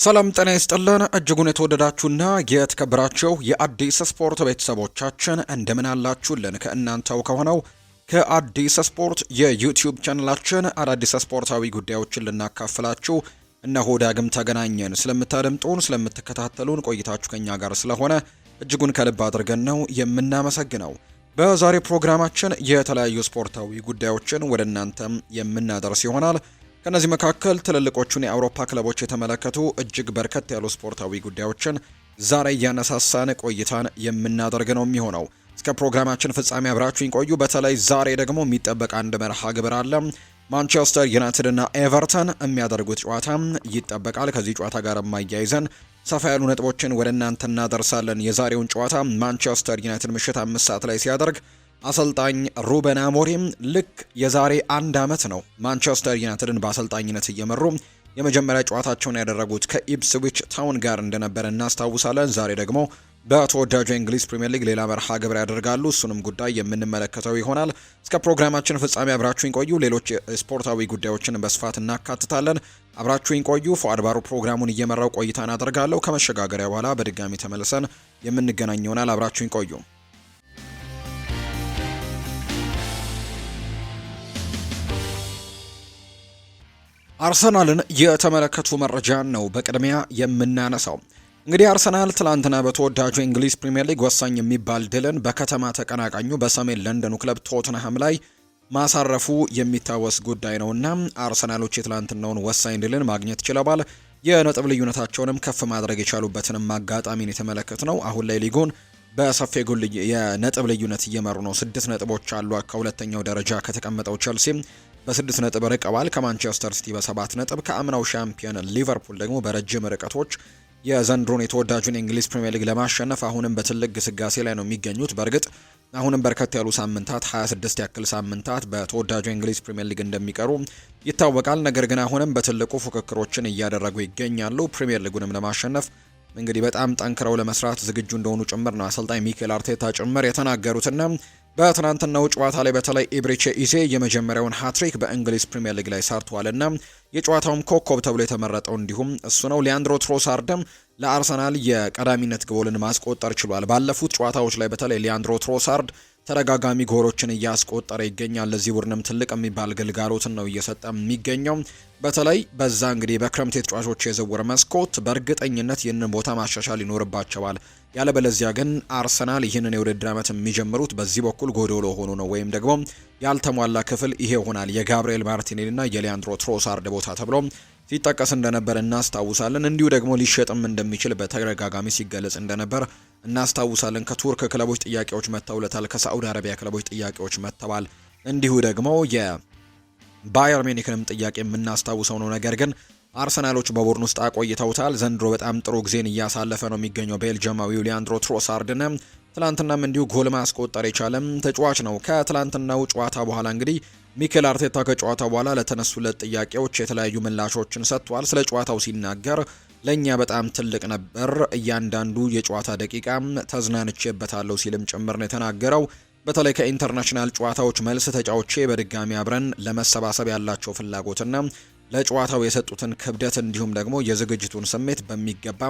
ሰላም ጤና ይስጥልን እጅጉን የተወደዳችሁና የተከበራችሁ የአዲስ ስፖርት ቤተሰቦቻችን እንደምን አላችሁልን? ከእናንተው ከሆነው ከአዲስ ስፖርት የዩቲዩብ ቻናላችን አዳዲስ ስፖርታዊ ጉዳዮችን ልናካፍላችሁ እነሆ ዳግም ተገናኘን። ስለምታደምጡን ስለምትከታተሉን ቆይታችሁ ከኛ ጋር ስለሆነ እጅጉን ከልብ አድርገን ነው የምናመሰግነው። በዛሬ ፕሮግራማችን የተለያዩ ስፖርታዊ ጉዳዮችን ወደ እናንተም የምናደርስ ይሆናል። ከነዚህ መካከል ትልልቆቹን የአውሮፓ ክለቦች የተመለከቱ እጅግ በርከት ያሉ ስፖርታዊ ጉዳዮችን ዛሬ እያነሳሳን ቆይታን የምናደርግ ነው የሚሆነው። እስከ ፕሮግራማችን ፍጻሜ አብራችሁኝ ቆዩ። በተለይ ዛሬ ደግሞ የሚጠበቅ አንድ መርሃ ግብር አለ። ማንቸስተር ዩናይትድ እና ኤቨርተን የሚያደርጉት ጨዋታ ይጠበቃል። ከዚህ ጨዋታ ጋር የማያይዘን ሰፋ ያሉ ነጥቦችን ወደ እናንተ እናደርሳለን። የዛሬውን ጨዋታ ማንቸስተር ዩናይትድ ምሽት 5 ሰዓት ላይ ሲያደርግ አሰልጣኝ ሩበን አሞሪም ልክ የዛሬ 1 ዓመት ነው ማንቸስተር ዩናይትድን በአሰልጣኝነት እየመሩ የመጀመሪያ ጨዋታቸውን ያደረጉት ከኢፕስዊች ታውን ጋር እንደነበረ እናስታውሳለን። ዛሬ ደግሞ በተወዳጁ የእንግሊዝ ፕሪምየር ሊግ ሌላ መርሃ ግብር ያደርጋሉ። እሱንም ጉዳይ የምንመለከተው ይሆናል። እስከ ፕሮግራማችን ፍጻሜ አብራችሁኝ ቆዩ። ሌሎች ስፖርታዊ ጉዳዮችን በስፋት እናካትታለን። አብራችሁኝ ቆዩ። ፉአድ ባሩ ፕሮግራሙን እየመራው ቆይታን አደርጋለሁ። ከመሸጋገሪያ በኋላ በድጋሚ ተመልሰን የምንገናኝ ይሆናል። አብራችሁኝ ቆዩ። አርሰናልን የተመለከቱ መረጃን ነው በቅድሚያ የምናነሳው። እንግዲህ አርሰናል ትላንትና በተወዳጁ የእንግሊዝ ፕሪምየር ሊግ ወሳኝ የሚባል ድልን በከተማ ተቀናቃኙ በሰሜን ለንደኑ ክለብ ቶትንሃም ላይ ማሳረፉ የሚታወስ ጉዳይ ነውና አርሰናሎች የትላንትናውን ወሳኝ ድልን ማግኘት ችለዋል። የነጥብ ልዩነታቸውንም ከፍ ማድረግ የቻሉበትንም አጋጣሚን የተመለከት ነው። አሁን ላይ ሊጉን በሰፊ ጎል የነጥብ ልዩነት እየመሩ ነው። 6 ነጥቦች አሉ። ከሁለተኛው ደረጃ ከተቀመጠው ቸልሲ በ6 ነጥብ ርቀዋል። ከማንቸስተር ሲቲ በ7 ነጥብ፣ ከአምናው ሻምፒዮን ሊቨርፑል ደግሞ በረጅም ርቀቶች የዘንድሮን የተወዳጁን የእንግሊዝ ፕሪምየር ሊግ ለማሸነፍ አሁንም በትልቅ ግስጋሴ ላይ ነው የሚገኙት። በእርግጥ አሁንም በርከት ያሉ ሳምንታት 26 ያክል ሳምንታት በተወዳጁ የእንግሊዝ ፕሪምየር ሊግ እንደሚቀሩ ይታወቃል። ነገር ግን አሁንም በትልቁ ፉክክሮችን እያደረጉ ይገኛሉ። ፕሪምየር ሊጉንም ለማሸነፍ እንግዲህ በጣም ጠንክረው ለመስራት ዝግጁ እንደሆኑ ጭምር ነው አሰልጣኝ ሚኬል አርቴታ ጭምር የተናገሩትና በትናንትናው ጨዋታ ላይ በተለይ ኢብሪቼ ኢዜ የመጀመሪያውን ሃትሪክ በእንግሊዝ ፕሪምየር ሊግ ላይ ሰርቷልና የጨዋታውም ኮከብ ተብሎ የተመረጠው እንዲሁም እሱ ነው። ሊያንድሮ ትሮሳርድም ለአርሰናል የቀዳሚነት ግቦልን ማስቆጠር ችሏል። ባለፉት ጨዋታዎች ላይ በተለይ ሊያንድሮ ትሮሳርድ ተደጋጋሚ ጎሎችን እያስቆጠረ ይገኛል። ለዚህ ቡድንም ትልቅ የሚባል ግልጋሎትን ነው እየሰጠ የሚገኘው። በተለይ በዛ እንግዲህ በክረምት የተጫዋቾች የዝውውር መስኮት በእርግጠኝነት ይህንን ቦታ ማሻሻል ይኖርባቸዋል። ያለበለዚያ ግን አርሰናል ይህንን የውድድር ዓመት የሚጀምሩት በዚህ በኩል ጎዶሎ ሆኖ ነው ወይም ደግሞ ያልተሟላ ክፍል ይሄ ይሆናል። የጋብሪኤል ማርቲኔሊና የሊያንድሮ ትሮሳርድ ቦታ ተብሎ ሲጠቀስ እንደነበር እናስታውሳለን። እንዲሁ ደግሞ ሊሸጥም እንደሚችል በተደጋጋሚ ሲገለጽ እንደነበር እናስታውሳለን። ከቱርክ ክለቦች ጥያቄዎች መጥተውለታል። ከሳዑዲ አረቢያ ክለቦች ጥያቄዎች መጥተዋል። እንዲሁ ደግሞ የባየር ሚኒክንም ጥያቄ የምናስታውሰው ነው። ነገር ግን አርሰናሎች በቡድን ውስጥ አቆይተውታል። ዘንድሮ በጣም ጥሩ ጊዜን እያሳለፈ ነው የሚገኘው ቤልጅማዊው ሊያንድሮ ትሮሳርድና ትላንትናም እንዲሁ ጎል ማስቆጠር የቻለም ተጫዋች ነው። ከትላንትናው ጨዋታ በኋላ እንግዲህ ሚኬል አርቴታ ከጨዋታው በኋላ ለተነሱለት ጥያቄዎች የተለያዩ ምላሾችን ሰጥቷል። ስለ ጨዋታው ሲናገር ለእኛ በጣም ትልቅ ነበር፣ እያንዳንዱ የጨዋታ ደቂቃ ተዝናንቼበታለሁ ሲልም ጭምር ነው የተናገረው። በተለይ ከኢንተርናሽናል ጨዋታዎች መልስ ተጫዋቾቼ በድጋሚ አብረን ለመሰባሰብ ያላቸው ፍላጎትና ለጨዋታው የሰጡትን ክብደት እንዲሁም ደግሞ የዝግጅቱን ስሜት በሚገባ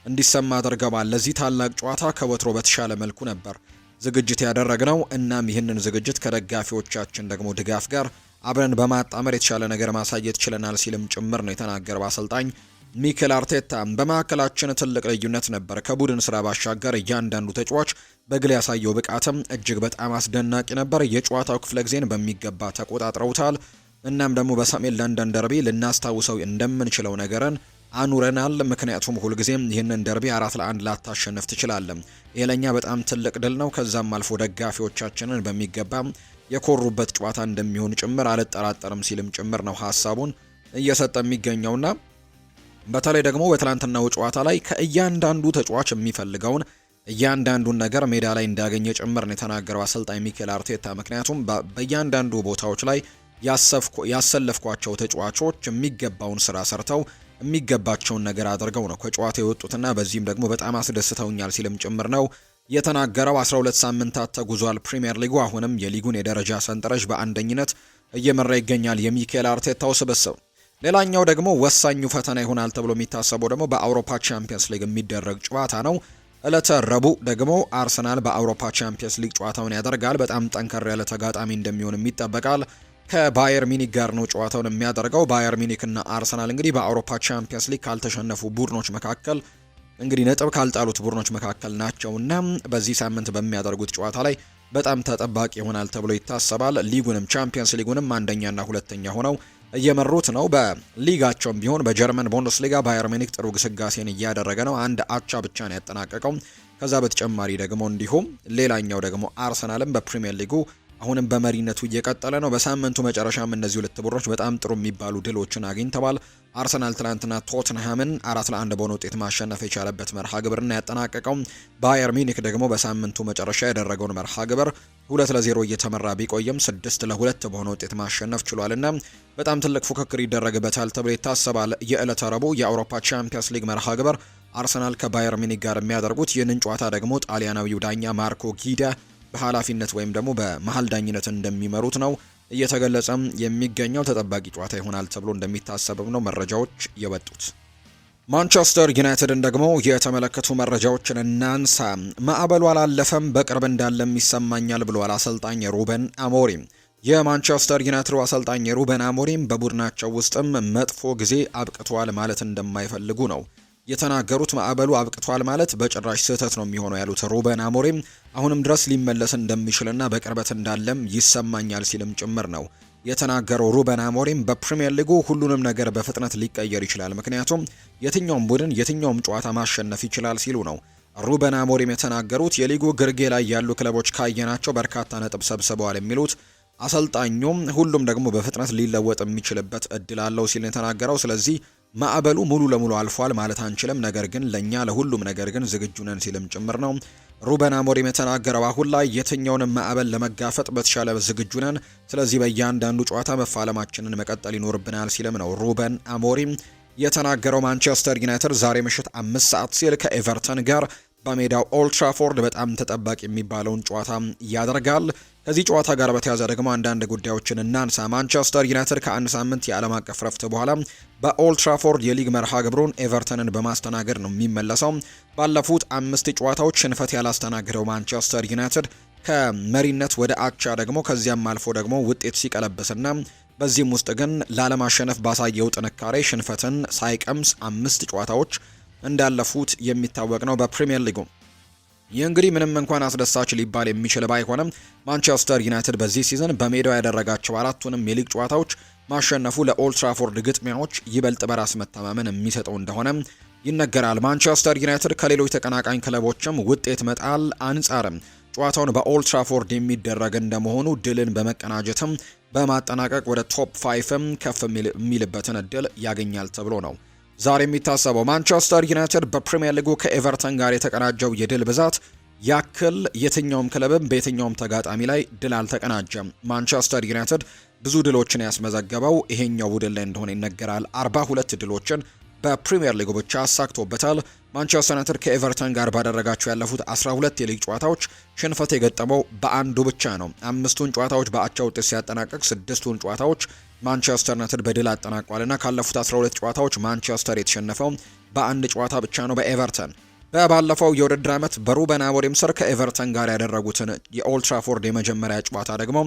እንዲሰማ አድርገዋል። ለዚህ ታላቅ ጨዋታ ከወትሮ በተሻለ መልኩ ነበር ዝግጅት ያደረግነው። እናም ይህንን ዝግጅት ከደጋፊዎቻችን ደግሞ ድጋፍ ጋር አብረን በማጣመር የተሻለ ነገር ማሳየት ችለናል ሲልም ጭምር ነው የተናገረው አሰልጣኝ ሚኬል አርቴታ። በመካከላችን ትልቅ ልዩነት ነበር። ከቡድን ስራ ባሻገር እያንዳንዱ ተጫዋች በግል ያሳየው ብቃትም እጅግ በጣም አስደናቂ ነበር። የጨዋታው ክፍለ ጊዜን በሚገባ ተቆጣጥረውታል። እናም ደግሞ በሰሜን ለንደን ደርቢ ልናስታውሰው እንደምንችለው ነገርን አኑረናል። ምክንያቱም ሁልጊዜም ይህንን ደርቢ 4-1 ላታሸንፍ ትችላለም። ይህ ለእኛ በጣም ትልቅ ድል ነው። ከዛም አልፎ ደጋፊዎቻችንን በሚገባ የኮሩበት ጨዋታ እንደሚሆን ጭምር አልጠራጠርም ሲልም ጭምር ነው ሀሳቡን እየሰጠ የሚገኘውና በተለይ ደግሞ በትላንትናው ጨዋታ ላይ ከእያንዳንዱ ተጫዋች የሚፈልገውን እያንዳንዱን ነገር ሜዳ ላይ እንዳገኘ ጭምር ነው የተናገረው አሰልጣኝ ሚኬል አርቴታ። ምክንያቱም በእያንዳንዱ ቦታዎች ላይ ያሰለፍኳቸው ተጫዋቾች የሚገባውን ስራ ሰርተው የሚገባቸውን ነገር አድርገው ነው ከጨዋታ የወጡትና በዚህም ደግሞ በጣም አስደስተውኛል ሲልም ጭምር ነው የተናገረው። 12 ሳምንታት ተጉዟል ፕሪሚየር ሊጉ። አሁንም የሊጉን የደረጃ ሰንጠረዥ በአንደኝነት እየመራ ይገኛል የሚኬል አርቴታው ስብስብ። ሌላኛው ደግሞ ወሳኙ ፈተና ይሆናል ተብሎ የሚታሰበው ደግሞ በአውሮፓ ቻምፒየንስ ሊግ የሚደረግ ጨዋታ ነው። ዕለተ ረቡዕ ደግሞ አርሰናል በአውሮፓ ቻምፒየንስ ሊግ ጨዋታውን ያደርጋል። በጣም ጠንከር ያለ ተጋጣሚ እንደሚሆንም ይጠበቃል። ከባየር ሚኒክ ጋር ነው ጨዋታውን የሚያደርገው። ባየር ሚኒክ እና አርሰናል እንግዲህ በአውሮፓ ቻምፒየንስ ሊግ ካልተሸነፉ ቡድኖች መካከል እንግዲህ ነጥብ ካልጣሉት ቡድኖች መካከል ናቸውና በዚህ ሳምንት በሚያደርጉት ጨዋታ ላይ በጣም ተጠባቂ ይሆናል ተብሎ ይታሰባል። ሊጉንም ቻምፒየንስ ሊጉንም አንደኛና ሁለተኛ ሆነው እየመሩት ነው። በሊጋቸውም ቢሆን በጀርመን ቡንደስሊጋ ባየር ሚኒክ ጥሩ ግስጋሴን እያደረገ ነው። አንድ አቻ ብቻ ነው ያጠናቀቀው። ከዛ በተጨማሪ ደግሞ እንዲሁም ሌላኛው ደግሞ አርሰናልም በፕሪሚየር ሊጉ አሁንም በመሪነቱ እየቀጠለ ነው። በሳምንቱ መጨረሻም እነዚህ ሁለት ቡድኖች በጣም ጥሩ የሚባሉ ድሎችን አግኝተዋል። አርሰናል ትናንትና ቶትንሃምን 4-1 በሆነ ውጤት ማሸነፍ የቻለበት መርሃ ግብርና ያጠናቀቀው። ባየር ሚኒክ ደግሞ በሳምንቱ መጨረሻ ያደረገውን መርሃ ግብር 2-0 እየተመራ ቢቆይም 6-2 በሆነ ውጤት ማሸነፍ ችሏልና በጣም ትልቅ ፉክክር ይደረግበታል ተብሎ ይታሰባል። የዕለተ ረቡዕ የአውሮፓ ቻምፒየንስ ሊግ መርሃ ግብር አርሰናል ከባየር ሚኒክ ጋር የሚያደርጉት ይህንን ጨዋታ ደግሞ ጣሊያናዊው ዳኛ ማርኮ ጊዳ በኃላፊነት ወይም ደግሞ በመሃል ዳኝነት እንደሚመሩት ነው እየተገለጸም የሚገኘው። ተጠባቂ ጨዋታ ይሆናል ተብሎ እንደሚታሰብም ነው መረጃዎች የወጡት። ማንቸስተር ዩናይትድን ደግሞ የተመለከቱ መረጃዎችን እናንሳ። ማዕበሉ አላለፈም፣ በቅርብ እንዳለም ይሰማኛል ብለዋል አሰልጣኝ ሩበን አሞሪም። የማንቸስተር ዩናይትድ አሰልጣኝ ሩበን አሞሪም በቡድናቸው ውስጥም መጥፎ ጊዜ አብቅቷል ማለት እንደማይፈልጉ ነው የተናገሩት። ማዕበሉ አብቅቷል ማለት በጭራሽ ስህተት ነው የሚሆነው ያሉት ሩበን አሞሪም አሁንም ድረስ ሊመለስ እንደሚችልና በቅርበት እንዳለም ይሰማኛል ሲልም ጭምር ነው የተናገረው። ሩበን አሞሪም በፕሪሚየር ሊጉ ሁሉንም ነገር በፍጥነት ሊቀየር ይችላል፣ ምክንያቱም የትኛውም ቡድን የትኛውም ጨዋታ ማሸነፍ ይችላል ሲሉ ነው ሩበን አሞሪም የተናገሩት። የሊጉ ግርጌ ላይ ያሉ ክለቦች ካየናቸው በርካታ ነጥብ ሰብስበዋል የሚሉት አሰልጣኙም ሁሉም ደግሞ በፍጥነት ሊለወጥ የሚችልበት እድል አለው ሲል የተናገረው። ስለዚህ ማዕበሉ ሙሉ ለሙሉ አልፏል ማለት አንችልም፣ ነገር ግን ለኛ ለሁሉም ነገር ግን ዝግጁ ነን ሲልም ጭምር ነው ሩበን አሞሪም የተናገረው። አሁን ላይ የትኛውንም ማዕበል ለመጋፈጥ በተሻለ ዝግጁ ነን፣ ስለዚህ በእያንዳንዱ ጨዋታ መፋለማችንን መቀጠል ይኖርብናል ሲልም ነው ሩበን አሞሪም የተናገረው። ማንቸስተር ዩናይትድ ዛሬ ምሽት 5 ሰዓት ሲል ከኤቨርተን ጋር በሜዳው ኦልድ ትራፎርድ በጣም ተጠባቂ የሚባለውን ጨዋታ ያደርጋል። ከዚህ ጨዋታ ጋር በተያያዘ ደግሞ አንዳንድ ጉዳዮችን እናንሳ። ማንቸስተር ዩናይትድ ከአንድ ሳምንት የዓለም አቀፍ ረፍት በኋላ በኦልድ ትራፎርድ የሊግ መርሃ ግብሩን ኤቨርተንን በማስተናገድ ነው የሚመለሰው። ባለፉት 5 ጨዋታዎች ሽንፈት ያላስተናገደው ማንቸስተር ዩናይትድ ከመሪነት ወደ አቻ ደግሞ ከዚያም አልፎ ደግሞ ውጤት ሲቀለብስና በዚህም ውስጥ ግን ላለማሸነፍ ባሳየው ጥንካሬ ሽንፈትን ሳይቀምስ 5 ጨዋታዎች እንዳለፉት የሚታወቅ ነው በፕሪሚየር ሊጉ። ይህ እንግዲህ ምንም እንኳን አስደሳች ሊባል የሚችል ባይሆንም ማንቸስተር ዩናይትድ በዚህ ሲዝን በሜዳው ያደረጋቸው 4ቱንም የሊግ ጨዋታዎች ማሸነፉ ለኦልድ ትራፎርድ ግጥሚያዎች ይበልጥ በራስ መተማመን የሚሰጠው እንደሆነ ይነገራል። ማንቸስተር ዩናይትድ ከሌሎች ተቀናቃኝ ክለቦችም ውጤት መጣል አንጻርም ጨዋታውን በኦልድ ትራፎርድ የሚደረግ እንደመሆኑ ድልን በመቀናጀትም በማጠናቀቅ ወደ ቶፕ 5 ከፍ የሚልበትን እድል ያገኛል ተብሎ ነው ዛሬ የሚታሰበው። ማንቸስተር ዩናይትድ በፕሪሚየር ሊጉ ከኤቨርተን ጋር የተቀናጀው የድል ብዛት ያክል የትኛውም ክለብም በየትኛውም ተጋጣሚ ላይ ድል አልተቀናጀም። ማንቸስተር ዩናይትድ ብዙ ድሎችን ያስመዘገበው ይሄኛው ቡድን ላይ እንደሆነ ይነገራል። 42 ድሎችን በፕሪሚየር ሊጉ ብቻ አሳክቶበታል። ማንቸስተር ዩናይትድ ከኤቨርተን ጋር ባደረጋቸው ያለፉት 12 የሊግ ጨዋታዎች ሽንፈት የገጠመው በአንዱ ብቻ ነው። 5ቱን ጨዋታዎች በአቻ ውጤት ሲያጠናቀቅ 6ቱን ጨዋታዎች ማንቸስተር ዩናይትድ በድል አጠናቋልና ካለፉት 12 ጨዋታዎች ማንቸስተር የተሸነፈው በአንድ ጨዋታ ብቻ ነው በኤቨርተን። በባለፈው የውድድር ዓመት በሩበን አሞሪም ስር ከኤቨርተን ጋር ያደረጉትን የኦልድ ትራፎርድ የመጀመሪያ ጨዋታ ደግሞ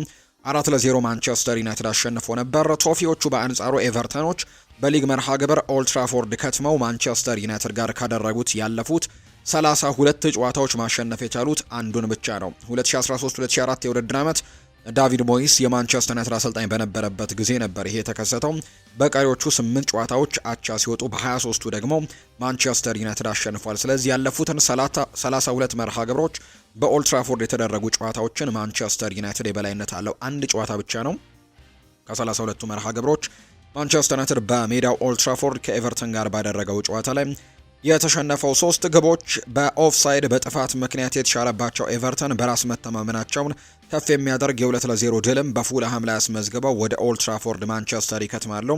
4-0 ማንቸስተር ዩናይትድ አሸንፎ ነበር። ቶፊዎቹ በአንጻሩ ኤቨርተኖች በሊግ መርሃ ግብር ኦልድ ትራፎርድ ከትመው ማንቸስተር ዩናይትድ ጋር ካደረጉት ያለፉት 32 ጨዋታዎች ማሸነፍ የቻሉት አንዱን ብቻ ነው። 2013-2014 የውድድር ዓመት ዳቪድ ሞይስ የማንቸስተር ዩናይትድ አሰልጣኝ በነበረበት ጊዜ ነበር ይሄ የተከሰተው። በቀሪዎቹ 8 ጨዋታዎች አቻ ሲወጡ በ23ቱ ደግሞ ማንቸስተር ዩናይትድ አሸንፏል። ስለዚህ ያለፉትን 32 መርሃ ግብሮች በኦልድ ትራፎርድ የተደረጉ ጨዋታዎችን ማንቸስተር ዩናይትድ የበላይነት አለው። አንድ ጨዋታ ብቻ ነው ከ32ቱ መርሃ ግብሮች ማንቸስተር ዩናይትድ በሜዳው ኦልድ ትራፎርድ ከኤቨርተን ጋር ባደረገው ጨዋታ ላይ የተሸነፈው 3 ግቦች በኦፍሳይድ በጥፋት ምክንያት የተሻለባቸው ኤቨርተን በራስ መተማመናቸውን ከፍ የሚያደርግ የ2-0 ድልም በፉልሃም ላይ አስመዝግበው ወደ ኦልድ ትራፎርድ ማንቸስተር ይከትማሉ።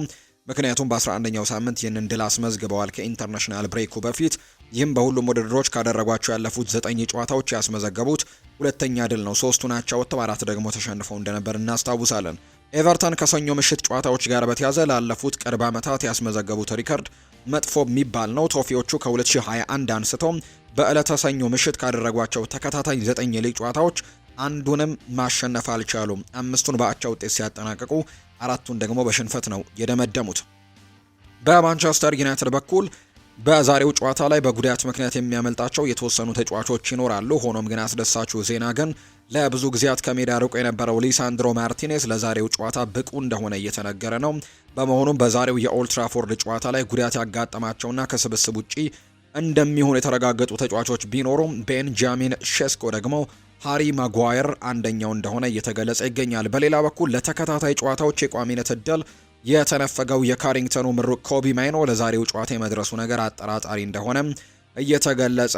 ምክንያቱም በ11ኛው ሳምንት ይህንን ድል አስመዝግበዋል ከኢንተርናሽናል ብሬኩ በፊት። ይህም በሁሉም ውድድሮች ካደረጓቸው ያለፉት 9 ጨዋታዎች ያስመዘገቡት ሁለተኛ ድል ነው። 3ቱን አቻ ወጥተው 4 ደግሞ ተሸንፈው እንደነበር እናስታውሳለን። ኤቨርተን ከሰኞ ምሽት ጨዋታዎች ጋር በተያዘ ላለፉት ቅርብ ዓመታት ያስመዘገቡት ሪከርድ መጥፎ የሚባል ነው። ቶፊዎቹ ከ2021 አንስቶ በዕለተ ሰኞ ምሽት ካደረጓቸው ተከታታይ 9 የሊግ ጨዋታዎች አንዱንም ማሸነፍ አልቻሉም። 5ቱን በአቻ ውጤት ሲያጠናቅቁ 4ቱን ደግሞ በሽንፈት ነው የደመደሙት። በማንቸስተር ዩናይትድ በኩል በዛሬው ጨዋታ ላይ በጉዳት ምክንያት የሚያመልጣቸው የተወሰኑ ተጫዋቾች ይኖራሉ። ሆኖም ግን አስደሳቹ ዜና ግን ለብዙ ጊዜያት ከሜዳ ርቆ የነበረው ሊሳንድሮ ማርቲኔዝ ለዛሬው ጨዋታ ብቁ እንደሆነ እየተነገረ ነው። በመሆኑም በዛሬው የኦልትራፎርድ ጨዋታ ላይ ጉዳት ያጋጠማቸውና ከስብስብ ውጪ እንደሚሆኑ የተረጋገጡ ተጫዋቾች ቢኖሩም ቤንጃሚን ሼስኮ ደግሞ ሃሪ ማጓየር አንደኛው እንደሆነ እየተገለጸ ይገኛል። በሌላ በኩል ለተከታታይ ጨዋታዎች የቋሚነት እድል የተነፈገው የካሪንግተኑ ምሩቅ ኮቢ ማይኖ ለዛሬው ጨዋታ የመድረሱ ነገር አጠራጣሪ እንደሆነ እየተገለጸ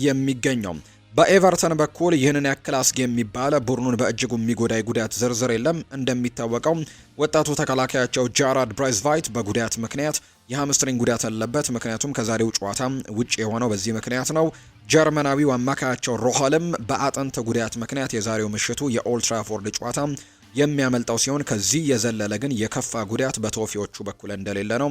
የሚገኘው። በኤቨርተን በኩል ይህንን ያክል አስጊ የሚባል ቡድኑን በእጅጉ የሚጎዳ ጉዳት ዝርዝር የለም። እንደሚታወቀው ወጣቱ ተከላካያቸው ጃራድ ብራይዝቫይት በጉዳት ምክንያት የሃምስትሪንግ ጉዳት አለበት። ምክንያቱም ከዛሬው ጨዋታ ውጭ የሆነው በዚህ ምክንያት ነው። ጀርመናዊው አማካያቸው ሮሃልም በአጥንት ጉዳት ምክንያት የዛሬው ምሽቱ የኦልትራፎርድ ጨዋታ የሚያመልጠው ሲሆን ከዚህ የዘለለ ግን የከፋ ጉዳት በቶፊዎቹ በኩል እንደሌለ ነው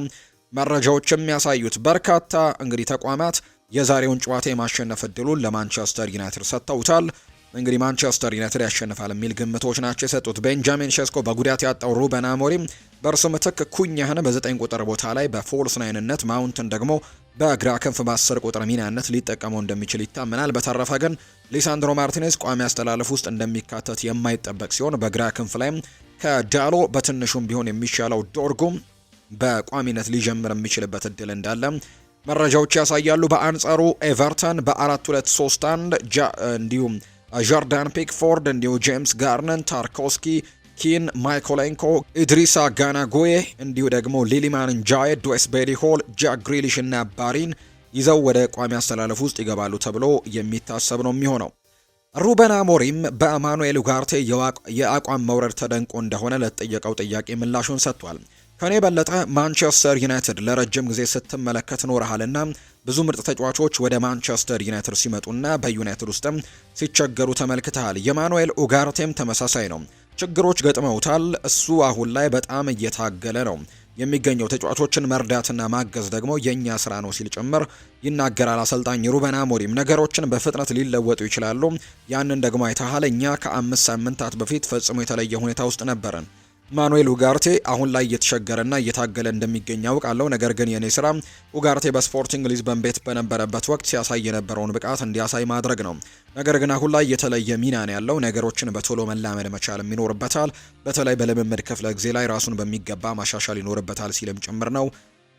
መረጃዎች የሚያሳዩት። በርካታ እንግዲህ ተቋማት የዛሬውን ጨዋታ የማሸነፍ እድሉን ለማንቸስተር ዩናይትድ ሰጥተውታል። እንግዲህ ማንቸስተር ዩናይትድ ያሸንፋል የሚል ግምቶች ናቸው የሰጡት። ቤንጃሚን ሼስኮ በጉዳት ያጣው ሩበን አሞሪም በእርሱ ምትክ ኩኛህን በ9 ቁጥር ቦታ ላይ በፎልስ ናይንነት፣ ማውንትን ደግሞ በግራ ክንፍ በ10 ቁጥር ሚናነት ሊጠቀመው እንደሚችል ይታመናል። በተረፈ ግን ሊሳንድሮ ማርቲኔዝ ቋሚ አስተላለፍ ውስጥ እንደሚካተት የማይጠበቅ ሲሆን በግራ ክንፍ ላይም ከዳሎ በትንሹም ቢሆን የሚሻለው ዶርጉም በቋሚነት ሊጀምር የሚችልበት እድል እንዳለ መረጃዎች ያሳያሉ። በአንጻሩ ኤቨርተን በ4-2-3-1 እንዲሁም ጆርዳን ፒክፎርድ እንዲሁ ጄምስ ጋርነን፣ ታርኮስኪ፣ ኪን፣ ማይኮሌንኮ፣ ኢድሪሳ ጋናጎዬ እንዲሁ ደግሞ ሊሊማን ንጃዬ፣ ዶስቤሪ ሆል፣ ጃክ ግሪሊሽ እና ባሪን ይዘው ወደ ቋሚ አስተላለፍ ውስጥ ይገባሉ ተብሎ የሚታሰብ ነው የሚሆነው። ሩበን አሞሪም በማኑኤል ኡጋርቴ የአቋም መውረድ ተደንቆ እንደሆነ ለተጠየቀው ጥያቄ ምላሹን ሰጥቷል። ከኔ በለጠ ማንቸስተር ዩናይትድ ለረጅም ጊዜ ስትመለከት ኖረሃልና ብዙ ምርጥ ተጫዋቾች ወደ ማንቸስተር ዩናይትድ ሲመጡና በዩናይትድ ውስጥም ሲቸገሩ ተመልክተሃል። የማኑኤል ኡጋርቴም ተመሳሳይ ነው። ችግሮች ገጥመውታል። እሱ አሁን ላይ በጣም እየታገለ ነው የሚገኘው። ተጫዋቾችን መርዳትና ማገዝ ደግሞ የኛ ስራ ነው ሲል ጭምር ይናገራል አሰልጣኝ ሩበን አሞሪም። ነገሮችን በፍጥነት ሊለወጡ ይችላሉ። ያንን ደግሞ አይተሃል። እኛ ከ5 ሳምንታት በፊት ፈጽሞ የተለየ ሁኔታ ውስጥ ነበርን። ማኑኤል ኡጋርቴ አሁን ላይ እየተቸገረና እየታገለ እንደሚገኝ ያውቃለሁ። ነገር ግን የኔ ስራ ኡጋርቴ በስፖርቲንግ ሊዝበን ቤት በነበረበት ወቅት ሲያሳይ የነበረውን ብቃት እንዲያሳይ ማድረግ ነው። ነገር ግን አሁን ላይ የተለየ ሚና ነው ያለው። ነገሮችን በቶሎ መላመድ መቻል ይኖርበታል። በተለይ በልምምድ ክፍለ ጊዜ ላይ ራሱን በሚገባ ማሻሻል ይኖርበታል ሲልም ጭምር ነው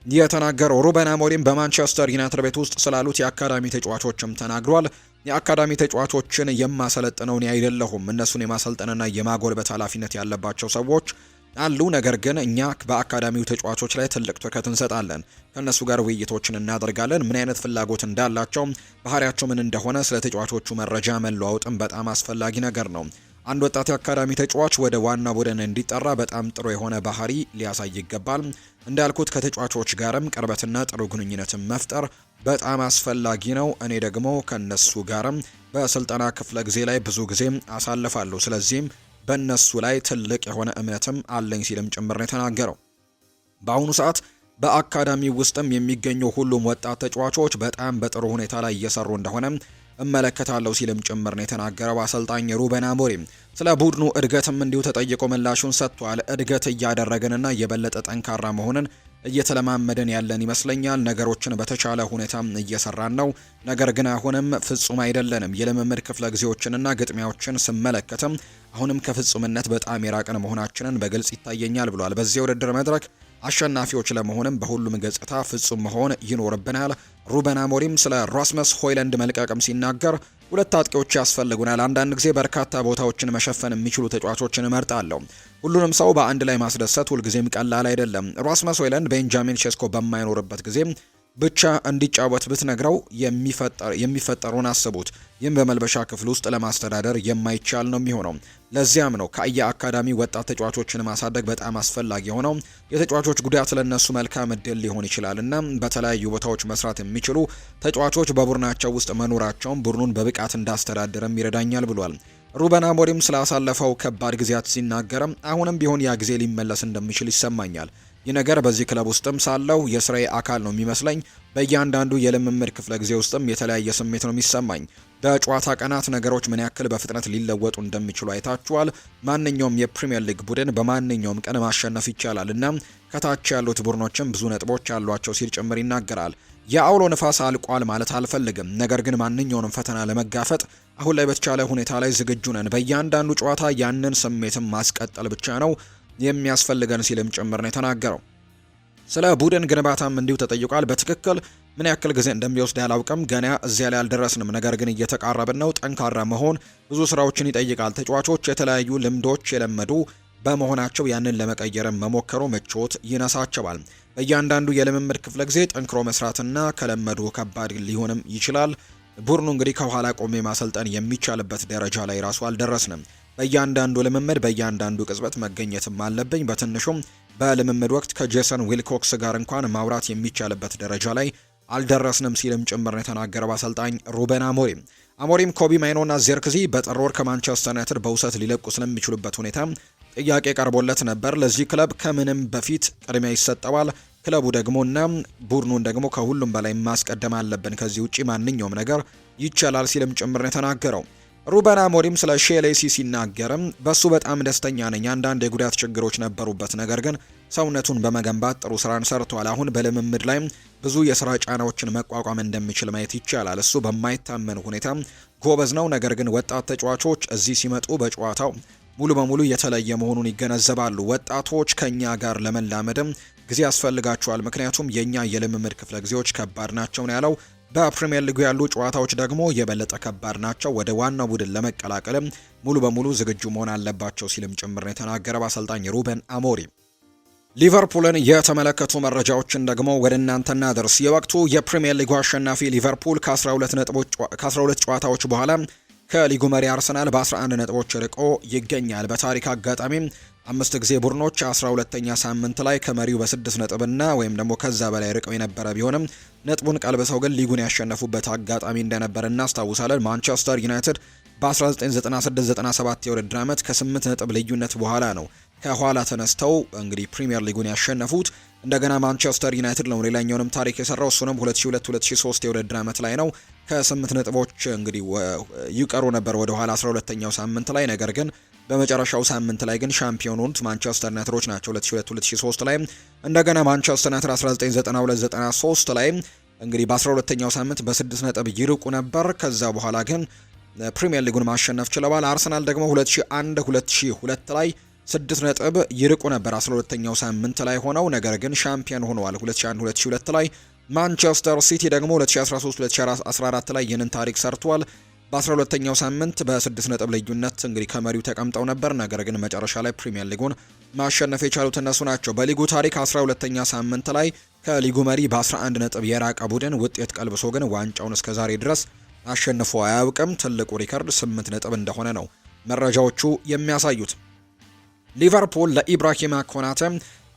የተናገረው። ሩበን አሞሪም በማንቸስተር ዩናይትድ ቤት ውስጥ ስላሉት የአካዳሚ ተጫዋቾችም ተናግሯል። የአካዳሚ ተጫዋቾችን የማሰለጥነው እኔ አይደለሁም። እነሱን የማሰልጠንና የማጎልበት ኃላፊነት ያለባቸው ሰዎች አሉ። ነገር ግን እኛ በአካዳሚው ተጫዋቾች ላይ ትልቅ ትኩረት እንሰጣለን። ከእነሱ ጋር ውይይቶችን እናደርጋለን። ምን አይነት ፍላጎት እንዳላቸው፣ ባህሪያቸው ምን እንደሆነ ስለ ተጫዋቾቹ መረጃ መለዋወጥም በጣም አስፈላጊ ነገር ነው። አንድ ወጣት የአካዳሚ ተጫዋች ወደ ዋና ቡድን እንዲጠራ በጣም ጥሩ የሆነ ባህሪ ሊያሳይ ይገባል። እንዳልኩት ከተጫዋቾች ጋርም ቅርበትና ጥሩ ግንኙነትን መፍጠር በጣም አስፈላጊ ነው። እኔ ደግሞ ከነሱ ጋርም በስልጠና ክፍለ ጊዜ ላይ ብዙ ጊዜ አሳልፋለሁ። ስለዚህም በእነሱ ላይ ትልቅ የሆነ እምነትም አለኝ ሲልም ጭምር ነው የተናገረው። በአሁኑ ሰዓት በአካዳሚ ውስጥም የሚገኙ ሁሉም ወጣት ተጫዋቾች በጣም በጥሩ ሁኔታ ላይ እየሰሩ እንደሆነ እመለከታለሁ ሲልም ጭምር ነው የተናገረው አሰልጣኝ ሩበን አሞሪም። ስለ ቡድኑ እድገትም እንዲሁ ተጠይቆ ምላሹን ሰጥቷል። እድገት እያደረግንና የበለጠ ጠንካራ መሆንን እየተለማመደን ያለን ይመስለኛል። ነገሮችን በተቻለ ሁኔታ እየሰራን ነው። ነገር ግን አሁንም ፍጹም አይደለንም። የልምምድ ክፍለ ጊዜዎችንና ግጥሚያዎችን ስመለከትም አሁንም ከፍጹምነት በጣም የራቅን መሆናችንን በግልጽ ይታየኛል ብሏል። በዚህ ውድድር መድረክ አሸናፊዎች ለመሆንም በሁሉም ገጽታ ፍጹም መሆን ይኖርብናል። ሩበን አሞሪም ስለ ራስመስ ሆይለንድ መልቀቅም ሲናገር ሁለት አጥቂዎች ያስፈልጉናል። አንዳንድ ጊዜ በርካታ ቦታዎችን መሸፈን የሚችሉ ተጫዋቾችን እመርጣለሁ። ሁሉንም ሰው በአንድ ላይ ማስደሰት ሁልጊዜም ቀላል አይደለም። ራስመስ ሆይለንድ ቤንጃሚን ሼስኮ በማይኖርበት ጊዜ ብቻ እንዲጫወት ብትነግረው የሚፈጠሩን አስቡት። ይህም በመልበሻ ክፍል ውስጥ ለማስተዳደር የማይቻል ነው የሚሆነው። ለዚያም ነው ከየአካዳሚ ወጣት ተጫዋቾችን ማሳደግ በጣም አስፈላጊ የሆነው። የተጫዋቾች ጉዳት ለነሱ መልካም እድል ሊሆን ይችላል እና በተለያዩ ቦታዎች መስራት የሚችሉ ተጫዋቾች በቡድናቸው ውስጥ መኖራቸውን ቡድኑን በብቃት እንዳስተዳደርም ይረዳኛል ብሏል። ሩበን አሞሪም ስላሳለፈው ከባድ ጊዜያት ሲናገርም አሁንም ቢሆን ያ ጊዜ ሊመለስ እንደሚችል ይሰማኛል። ይህ ነገር በዚህ ክለብ ውስጥም ሳለው የስራዬ አካል ነው የሚመስለኝ። በእያንዳንዱ የልምምድ ክፍለ ጊዜ ውስጥም የተለያየ ስሜት ነው የሚሰማኝ። በጨዋታ ቀናት ነገሮች ምን ያክል በፍጥነት ሊለወጡ እንደሚችሉ አይታችኋል። ማንኛውም የፕሪሚየር ሊግ ቡድን በማንኛውም ቀን ማሸነፍ ይቻላል እና ከታች ያሉት ቡድኖችም ብዙ ነጥቦች ያሏቸው ሲል ጭምር ይናገራል። የአውሎ ንፋስ አልቋል ማለት አልፈልግም፣ ነገር ግን ማንኛውንም ፈተና ለመጋፈጥ አሁን ላይ በተቻለ ሁኔታ ላይ ዝግጁ ነን። በእያንዳንዱ ጨዋታ ያንን ስሜትም ማስቀጠል ብቻ ነው የሚያስፈልገን ሲልም ጭምር ነው የተናገረው። ስለ ቡድን ግንባታም እንዲሁ ተጠይቋል። በትክክል ምን ያክል ጊዜ እንደሚወስድ አላውቅም፣ ገና እዚያ ላይ አልደረስንም፣ ነገር ግን እየተቃረብን ነው። ጠንካራ መሆን ብዙ ስራዎችን ይጠይቃል። ተጫዋቾች የተለያዩ ልምዶች የለመዱ በመሆናቸው ያንን ለመቀየር መሞከሩ ምቾት ይነሳቸዋል። በእያንዳንዱ የልምምድ ክፍለ ጊዜ ጠንክሮ መስራትና ከለመዱ ከባድ ሊሆንም ይችላል። ቡድኑ እንግዲህ ከኋላ ቆሜ ማሰልጠን የሚቻልበት ደረጃ ላይ ራሱ አልደረስንም። በእያንዳንዱ ልምምድ በእያንዳንዱ ቅጽበት መገኘትም አለብኝ። በትንሹም በልምምድ ወቅት ከጄሰን ዊልኮክስ ጋር እንኳን ማውራት የሚቻልበት ደረጃ ላይ አልደረስንም ሲልም ጭምር ነው የተናገረው አሰልጣኝ ሩበን አሞሪም ኮቢ ማይኖና ዜርክዚ በጥር ወር ከማንቸስተር ዩናይትድ በውሰት ሊለቁ ስለሚችሉበት ሁኔታ ጥያቄ ቀርቦለት ነበር። ለዚህ ክለብ ከምንም በፊት ቅድሚያ ይሰጠዋል። ክለቡ ደግሞና ቡድኑን ደግሞ ከሁሉም በላይ ማስቀደም አለብን። ከዚህ ውጪ ማንኛውም ነገር ይቻላል ሲልም ጭምር ነው የተናገረው። ሩበን አሞሪም ስለ ሼሌሲ ሲናገርም በሱ በጣም ደስተኛ ነኝ። አንዳንድ የጉዳት ችግሮች ነበሩበት፣ ነገር ግን ሰውነቱን በመገንባት ጥሩ ስራን ሰርቷል። አሁን በልምምድ ላይ ብዙ የስራ ጫናዎችን መቋቋም እንደሚችል ማየት ይቻላል። እሱ በማይታመን ሁኔታ ጎበዝ ነው፣ ነገር ግን ወጣት ተጫዋቾች እዚህ ሲመጡ በጨዋታው ሙሉ በሙሉ የተለየ መሆኑን ይገነዘባሉ። ወጣቶች ከኛ ጋር ለመላመድም ጊዜ ያስፈልጋቸዋል፣ ምክንያቱም የኛ የልምምድ ክፍለ ጊዜዎች ከባድ ናቸው ነው ያለው። በፕሪሚየር ሊጉ ያሉ ጨዋታዎች ደግሞ የበለጠ ከባድ ናቸው። ወደ ዋናው ቡድን ለመቀላቀልም ሙሉ በሙሉ ዝግጁ መሆን አለባቸው ሲልም ጭምር ነው የተናገረው አሰልጣኝ ሩበን አሞሪም። ሊቨርፑልን የተመለከቱ መረጃዎችን ደግሞ ወደ እናንተ እናደርስ። የወቅቱ የፕሪሚየር ሊጉ አሸናፊ ሊቨርፑል ከ12 ጨዋታዎች በኋላ ከሊጉ መሪ አርሰናል በ11 ነጥቦች ርቆ ይገኛል። በታሪክ አጋጣሚም 5 ጊዜ ቡድኖች 12ኛ ሳምንት ላይ ከመሪው በ6 ነጥብና ወይም ደግሞ ከዛ በላይ ርቀው የነበረ ቢሆንም ነጥቡን ቀልብሰው ግን ሊጉን ያሸነፉበት አጋጣሚ እንደነበር እናስታውሳለን። ማንቸስተር ዩናይትድ በ1996-97 የውድድር ዓመት ከ8 ነጥብ ልዩነት በኋላ ነው ከኋላ ተነስተው እንግዲህ ፕሪሚየር ሊጉን ያሸነፉት። እንደገና ማንቸስተር ዩናይትድ ነው ሌላኛውንም ታሪክ የሰራው። እሱንም 2002-2003 የውድድር ዓመት ላይ ነው። ከ8 ነጥቦች እንግዲህ ይቀሩ ነበር ወደ ኋላ 12ኛው ሳምንት ላይ። ነገር ግን በመጨረሻው ሳምንት ላይ ግን ሻምፒዮን ሆኑት ማንቸስተር ዩናይትዶች ናቸው 2002-2003 ላይ። እንደገና ማንቸስተር ዩናይትድ 1992-93 ላይ እንግዲህ በ12ኛው ሳምንት በ6 ነጥብ ይርቁ ነበር። ከዛ በኋላ ግን ፕሪሚየር ሊጉን ማሸነፍ ችለዋል። አርሰናል ደግሞ 2001-2002 ላይ 6 ነጥብ ይርቁ ነበር 12ኛው ሳምንት ላይ ሆነው፣ ነገር ግን ሻምፒዮን ሆነዋል 2001-2002 ላይ። ማንቸስተር ሲቲ ደግሞ 2013-2014 ላይ ይህንን ታሪክ ሰርቷል። በ12ኛው ሳምንት በ6 ነጥብ ልዩነት እንግዲህ ከመሪው ተቀምጠው ነበር፣ ነገር ግን መጨረሻ ላይ ፕሪሚየር ሊጉን ማሸነፍ የቻሉት እነሱ ናቸው። በሊጉ ታሪክ 12ኛ ሳምንት ላይ ከሊጉ መሪ በ11 ነጥብ የራቀ ቡድን ውጤት ቀልብሶ ግን ዋንጫውን እስከዛሬ ድረስ አሸንፎ አያውቅም። ትልቁ ሪከርድ 8 ነጥብ እንደሆነ ነው መረጃዎቹ የሚያሳዩት። ሊቨርፑል ለኢብራሂማ ኮናቴ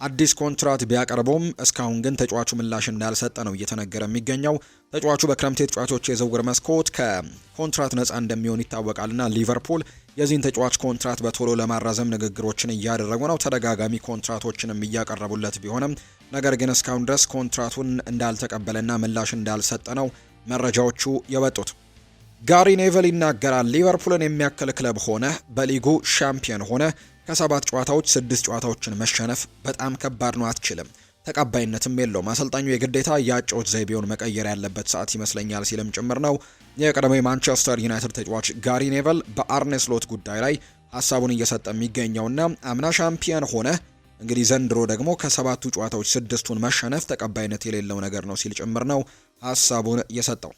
አዲስ ኮንትራት ቢያቀርቡም እስካሁን ግን ተጫዋቹ ምላሽ እንዳልሰጠ ነው እየተነገረ የሚገኘው። ተጫዋቹ በክረምት ተጫዋቾች የዝውውር መስኮት ከኮንትራት ነፃ እንደሚሆን ይታወቃልና ሊቨርፑል የዚህን ተጫዋች ኮንትራት በቶሎ ለማራዘም ንግግሮችን እያደረጉ ነው። ተደጋጋሚ ኮንትራቶችንም እያቀረቡለት ቢሆንም ነገር ግን እስካሁን ድረስ ኮንትራቱን እንዳልተቀበለና ምላሽ እንዳልሰጠ ነው መረጃዎቹ የወጡት። ጋሪ ኔቨል ይናገራል። ሊቨርፑልን የሚያክል ክለብ ሆነ በሊጉ ሻምፒዮን ሆነ ከ7 ጨዋታዎች 6 ጨዋታዎችን መሸነፍ በጣም ከባድ ነው። አትችልም፣ ተቀባይነትም የለውም። አሰልጣኙ የግዴታ የአጨዋወት ዘይቤውን መቀየር ያለበት ሰዓት ይመስለኛል ሲልም ጭምር ነው የቀድሞ ማንቸስተር ዩናይትድ ተጫዋች ጋሪ ኔቨል በአርኔ ስሎት ጉዳይ ላይ ሀሳቡን እየሰጠ የሚገኘውና አምና ሻምፒዮን ሆነ እንግዲህ ዘንድሮ ደግሞ ከ7ቱ ጨዋታዎች 6ቱን መሸነፍ ተቀባይነት የሌለው ነገር ነው ሲል ጭምር ነው ሀሳቡን የሰጠው።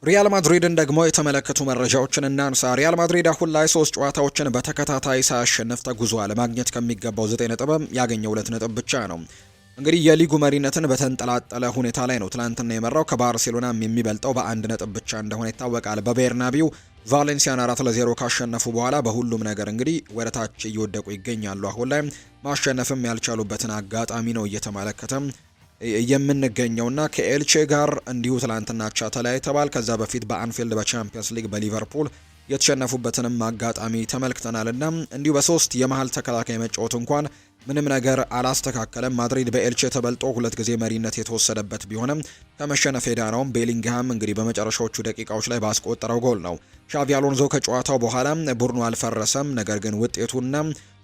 ሪያል ማድሪድን ደግሞ የተመለከቱ መረጃዎችን እናንሳ። ሪያል ማድሪድ አሁን ላይ 3 ጨዋታዎችን በተከታታይ ሳያሸንፍ ተጉዟል። ማግኘት ከሚገባው 9 ነጥብ ያገኘው 2 ነጥብ ብቻ ነው። እንግዲህ የሊጉ መሪነትን በተንጠላጠለ ሁኔታ ላይ ነው ትላንትና የመራው። ከባርሴሎናም የሚበልጠው በአንድ ነጥብ ብቻ እንደሆነ ይታወቃል። በቤርናቢው ቫሌንሲያን 4-0 ካሸነፉ በኋላ በሁሉም ነገር እንግዲህ ወደ ታች እየወደቁ ይገኛሉ። አሁን ላይ ማሸነፍም ያልቻሉበትን አጋጣሚ ነው እየተመለከተ የምንገኘውና ከኤልቼ ጋር እንዲሁ ትላንትና አቻ ተለያይተዋል። ከዛ በፊት በአንፊልድ በቻምፒየንስ ሊግ በሊቨርፑል የተሸነፉበትንም አጋጣሚ ተመልክተናልና እንዲሁ በሶስት የመሃል ተከላካይ መጫወት እንኳን ምንም ነገር አላስተካከለም። ማድሪድ በኤልቼ ተበልጦ 2 ጊዜ መሪነት የተወሰደበት ቢሆንም ከመሸነፍ የዳነውም ቤሊንግሃም እንግዲህ በመጨረሻዎቹ ደቂቃዎች ላይ ባስቆጠረው ጎል ነው። ሻቪ አሎንዞ ከጨዋታው በኋላ ቡድኑ አልፈረሰም፣ ነገር ግን ውጤቱና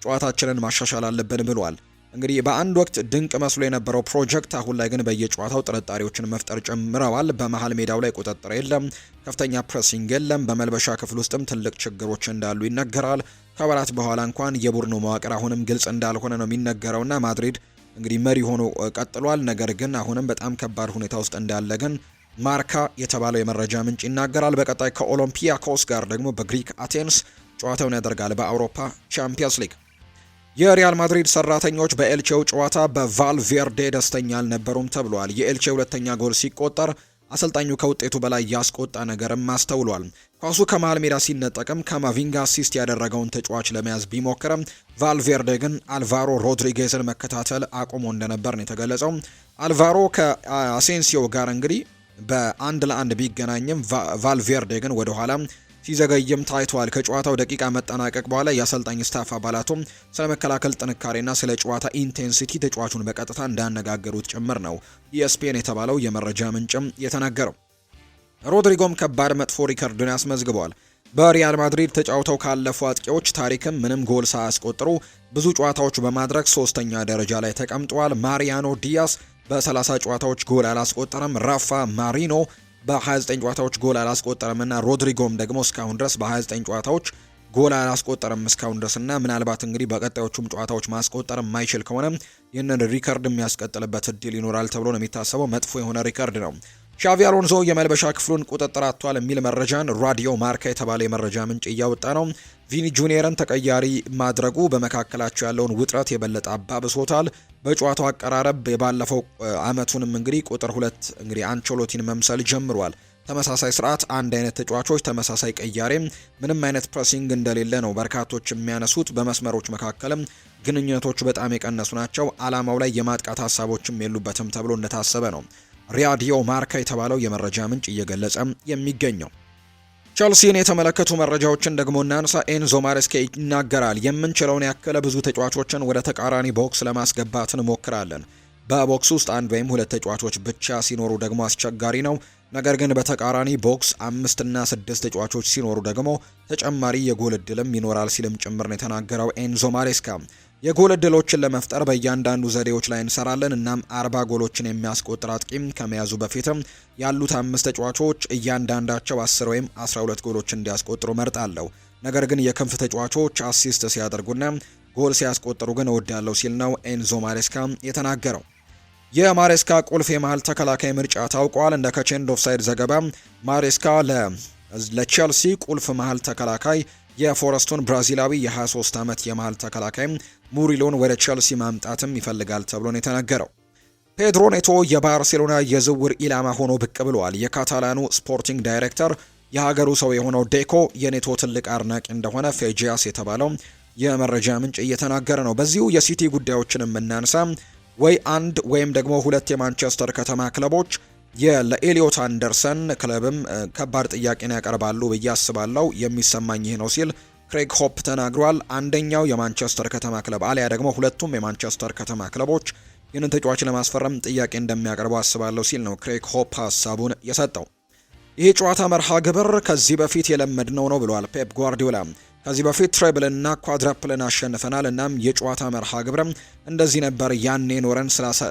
ጨዋታችንን ማሻሻል አለብን ብሏል። እንግዲህ በአንድ ወቅት ድንቅ መስሎ የነበረው ፕሮጀክት አሁን ላይ ግን በየጨዋታው ጥርጣሬዎችን መፍጠር ጀምረዋል። በመሃል ሜዳው ላይ ቁጥጥር የለም፣ ከፍተኛ ፕሬሲንግ የለም። በመልበሻ ክፍል ውስጥም ትልቅ ችግሮች እንዳሉ ይነገራል። ከወራት በኋላ እንኳን የቡድኑ መዋቅር አሁንም ግልጽ እንዳልሆነ ነው የሚነገረውና ማድሪድ እንግዲህ መሪ ሆኖ ቀጥሏል። ነገር ግን አሁንም በጣም ከባድ ሁኔታ ውስጥ እንዳለ ግን ማርካ የተባለው የመረጃ ምንጭ ይናገራል። በቀጣይ ከኦሎምፒያኮስ ጋር ደግሞ በግሪክ አቴንስ ጨዋታውን ያደርጋል በአውሮፓ ቻምፒየንስ ሊግ። የሪያል ማድሪድ ሰራተኞች በኤልቼው ጨዋታ በቫልቬርዴ ደስተኛ አልነበሩም ተብሏል። የኤልቼ ሁለተኛ ጎል ሲቆጠር አሰልጣኙ ከውጤቱ በላይ ያስቆጣ ነገርም አስተውሏል። ኳሱ ከመሃል ሜዳ ሲነጠቅም ካማቪንጋ አሲስት ያደረገውን ተጫዋች ለመያዝ ቢሞክርም ቫልቬርዴ ግን አልቫሮ ሮድሪጌዝን መከታተል አቁሞ እንደነበር ነው የተገለጸው። አልቫሮ ከአሴንሲዮ ጋር እንግዲህ በ1-1 ቢገናኝም ቫልቬርዴ ግን ወደ ኋላ ሲዘገይም ታይቷል። ከጨዋታው ደቂቃ መጠናቀቅ በኋላ የአሰልጣኝ ስታፍ አባላቱም ስለ መከላከል ጥንካሬና ስለ ጨዋታ ኢንቴንሲቲ ተጫዋቹን በቀጥታ እንዳነጋገሩት ጭምር ነው የስፔን የተባለው የመረጃ ምንጭም የተናገረው። ሮድሪጎም ከባድ መጥፎ ሪከርድን ያስመዝግበዋል። በሪያል ማድሪድ ተጫውተው ካለፉ አጥቂዎች ታሪክም ምንም ጎል ሳያስቆጥሩ ብዙ ጨዋታዎች በማድረግ 3ኛ ደረጃ ላይ ተቀምጠዋል። ማሪያኖ ዲያስ በ30 ጨዋታዎች ጎል አላስቆጠረም። ራፋ ማሪኖ በ29 ጨዋታዎች ጎል አላስቆጠረም እና ሮድሪጎም ደግሞ እስካሁን ድረስ በ29 ጨዋታዎች ጎል አላስቆጠረም እስካሁን ድረስና ምናልባት እንግዲህ በቀጣዮቹም ጨዋታዎች ማስቆጠር የማይችል ከሆነ ይህንን ሪከርድ የሚያስቀጥልበት እድል ይኖራል ተብሎ ነው የሚታሰበው። መጥፎ የሆነ ሪከርድ ነው። ሻቪ አሎንዞ የመልበሻ ክፍሉን ቁጥጥር አጥቷል የሚል መረጃን ራዲዮ ማርካ የተባለ የመረጃ ምንጭ እያወጣ ነው። ቪኒ ጁኒየርን ተቀያሪ ማድረጉ በመካከላቸው ያለውን ውጥረት የበለጠ አባብሶታል። በጨዋታው አቀራረብ የባለፈው አመቱንም እንግዲህ ቁጥር 2 እንግዲህ አንቸሎቲን መምሰል ጀምሯል። ተመሳሳይ ስርዓት፣ አንድ አይነት ተጫዋቾች፣ ተመሳሳይ ቀያሬ፣ ምንም አይነት ፕሬሲንግ እንደሌለ ነው በርካቶች የሚያነሱት። በመስመሮች መካከልም ግንኙነቶች በጣም የቀነሱ ናቸው። አላማው ላይ የማጥቃት ሀሳቦችም የሉበትም ተብሎ እንደታሰበ ነው ራዲዮ ማርካ የተባለው የመረጃ ምንጭ እየገለጸ የሚገኘው። ቸልሲን የተመለከቱ መረጃዎችን ደግሞ እናንሳ። ኤንዞ ማሬስካ ይናገራል። የምንችለውን ያክል ብዙ ተጫዋቾችን ወደ ተቃራኒ ቦክስ ለማስገባት እንሞክራለን። በቦክስ ውስጥ 1 ወይም 2 ተጫዋቾች ብቻ ሲኖሩ ደግሞ አስቸጋሪ ነው። ነገር ግን በተቃራኒ ቦክስ 5 እና 6 ተጫዋቾች ሲኖሩ ደግሞ ተጨማሪ የጎል እድልም ይኖራል ሲልም ጭምር ነው የተናገረው ኤንዞ ማሬስካ። የጎል እድሎችን ለመፍጠር በእያንዳንዱ ዘዴዎች ላይ እንሰራለን። እናም 40 ጎሎችን የሚያስቆጥር አጥቂም ከመያዙ በፊትም ያሉት 5 ተጫዋቾች እያንዳንዳቸው 10 ወይም 12 ጎሎች እንዲያስቆጥሩ መርጣለሁ። ነገር ግን የክንፍ ተጫዋቾች አሲስት ሲያደርጉና ጎል ሲያስቆጥሩ ግን እወዳለሁ ሲል ነው ኤንዞ ማሬስካ የተናገረው። የማሬስካ ቁልፍ የመሃል ተከላካይ ምርጫ ታውቋል። እንደ ከቼንድ ኦፍሳይድ ዘገባ ማሬስካ ለቼልሲ ቁልፍ መሃል ተከላካይ የፎረስቱን ብራዚላዊ የ23 ዓመት የመሃል ተከላካይ ሙሪሎን ወደ ቼልሲ ማምጣትም ይፈልጋል ተብሎ ነው የተነገረው። ፔድሮ ኔቶ የባርሴሎና የዝውውር ኢላማ ሆኖ ብቅ ብሏል። የካታላኑ ስፖርቲንግ ዳይሬክተር የሀገሩ ሰው የሆነው ዴኮ የኔቶ ትልቅ አድናቂ እንደሆነ ፌጂያስ የተባለው የመረጃ ምንጭ እየተናገረ ነው። በዚሁ የሲቲ ጉዳዮችን የምናንሳ ወይ 1 ወይም ደግሞ 2 የማንቸስተር ከተማ ክለቦች ለኤሊዮት አንደርሰን ክለብም ከባድ ጥያቄን ያቀርባሉ ብዬ አስባለሁ። የሚሰማኝ ይህ ነው ሲል ክሬግ ሆፕ ተናግሯል። አንደኛው የማንቸስተር ከተማ ክለብ አሊያ ደግሞ ሁለቱም የማንቸስተር ከተማ ክለቦች ይህንን ተጫዋች ለማስፈረም ጥያቄ እንደሚያቀርቡ አስባለሁ ሲል ነው ክሬግ ሆፕ ሀሳቡን የሰጠው። ይህ ጨዋታ መርሃ ግብር ከዚህ በፊት የለመድነው ነው ብሏል ፔፕ ጓርዲዮላ። ከዚህ በፊት ትሬብልና ኳድራፕልን አሸንፈናል። እናም የጨዋታ መርሃ ግብርም እንደዚህ ነበር ያኔ ኖረን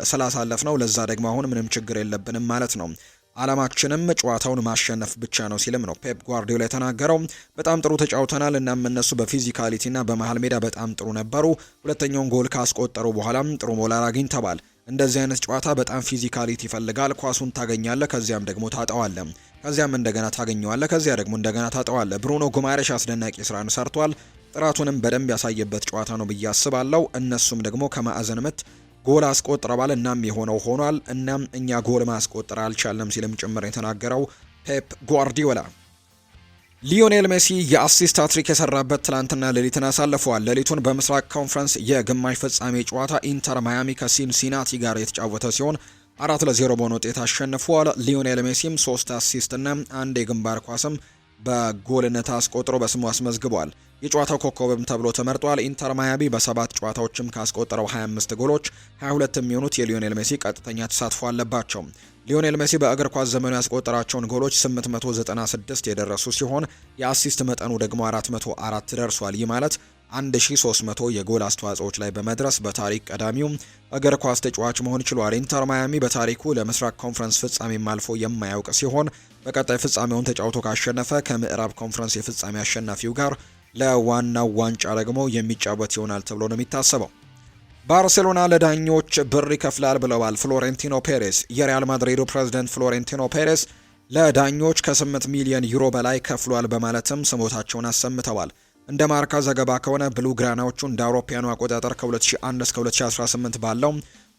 ስላሳለፍ ነው። ለዛ ደግሞ አሁን ምንም ችግር የለብንም ማለት ነው። አላማችንም ጨዋታውን ማሸነፍ ብቻ ነው ሲልም ነው ፔፕ ጓርዲዮላ የተናገረው። በጣም ጥሩ ተጫውተናል። እናም እነሱ በፊዚካሊቲና በመሃል ሜዳ በጣም ጥሩ ነበሩ። ሁለተኛውን ጎል ካስቆጠሩ በኋላም ጥሩ ሞራል አግኝተዋል። እንደዚህ አይነት ጨዋታ በጣም ፊዚካሊቲ ይፈልጋል። ኳሱን ታገኛለህ፣ ከዚያም ደግሞ ታጠዋለህ፣ ከዚያም እንደገና ታገኘዋለህ፣ ከዚያ ደግሞ እንደገና ታጠዋለህ። ብሩኖ ጉማሬሽ አስደናቂ ስራን ሰርቷል። ጥራቱንም በደንብ ያሳየበት ጨዋታ ነው ብዬ አስባለሁ። እነሱም ደግሞ ከማዕዘን ምት ጎል አስቆጥረዋል። እናም የሆነው ሆኗል። እናም እኛ ጎል ማስቆጠር አልቻለም ሲልም ጭምር የተናገረው ፔፕ ጓርዲዮላ። ሊዮኔል ሜሲ የአሲስት ሃትሪክ የሰራበት ትላንትና ሌሊትን አሳልፈዋል። ሌሊቱን በምስራቅ ኮንፈረንስ የግማሽ ፍጻሜ ጨዋታ ኢንተር ማያሚ ከሲንሲናቲ ጋር የተጫወተ ሲሆን 4-0 በሆነ ውጤት አሸንፏል። ሊዮኔል ሜሲም 3 አሲስት እና 1 የግንባር ኳስም በጎልነት አስቆጥሮ በስሙ አስመዝግቧል። የጨዋታው ኮከብም ተብሎ ተመርጧል። ኢንተር ማያሚ በ7 ጨዋታዎችም ካስቆጠረው 25 ጎሎች 22 የሚሆኑት የሊዮኔል ሜሲ ቀጥተኛ ተሳትፎ አለባቸው። ሊዮኔል ሜሲ በእግር ኳስ ዘመኑ ያስቆጠራቸውን ጎሎች 896 የደረሱ ሲሆን የአሲስት መጠኑ ደግሞ 404 ደርሷል። ይህ ማለት 1300 የጎል አስተዋጽኦች ላይ በመድረስ በታሪክ ቀዳሚው እግር ኳስ ተጫዋች መሆን ችሏል። ኢንተር ማያሚ በታሪኩ ለምስራቅ ኮንፈረንስ ፍጻሜም አልፎ የማያውቅ ሲሆን በቀጣይ ፍጻሜውን ተጫውቶ ካሸነፈ ከምዕራብ ኮንፈረንስ የፍጻሜ አሸናፊው ጋር ለዋናው ዋንጫ ደግሞ የሚጫወት ይሆናል ተብሎ ነው የሚታሰበው። ባርሴሎና ለዳኞች ብር ይከፍላል ብለዋል ፍሎሬንቲኖ ፔሬስ። የሪያል ማድሪዱ ፕሬዝዳንት ፍሎሬንቲኖ ፔሬስ ለዳኞች ከ8 ሚሊዮን ዩሮ በላይ ከፍሏል በማለትም ስሞታቸውን አሰምተዋል። እንደ ማርካ ዘገባ ከሆነ ብሉ ግራናዎቹ እንደ አውሮፓውያኑ አቆጣጠር ከ2001 እስከ 2018 ባለው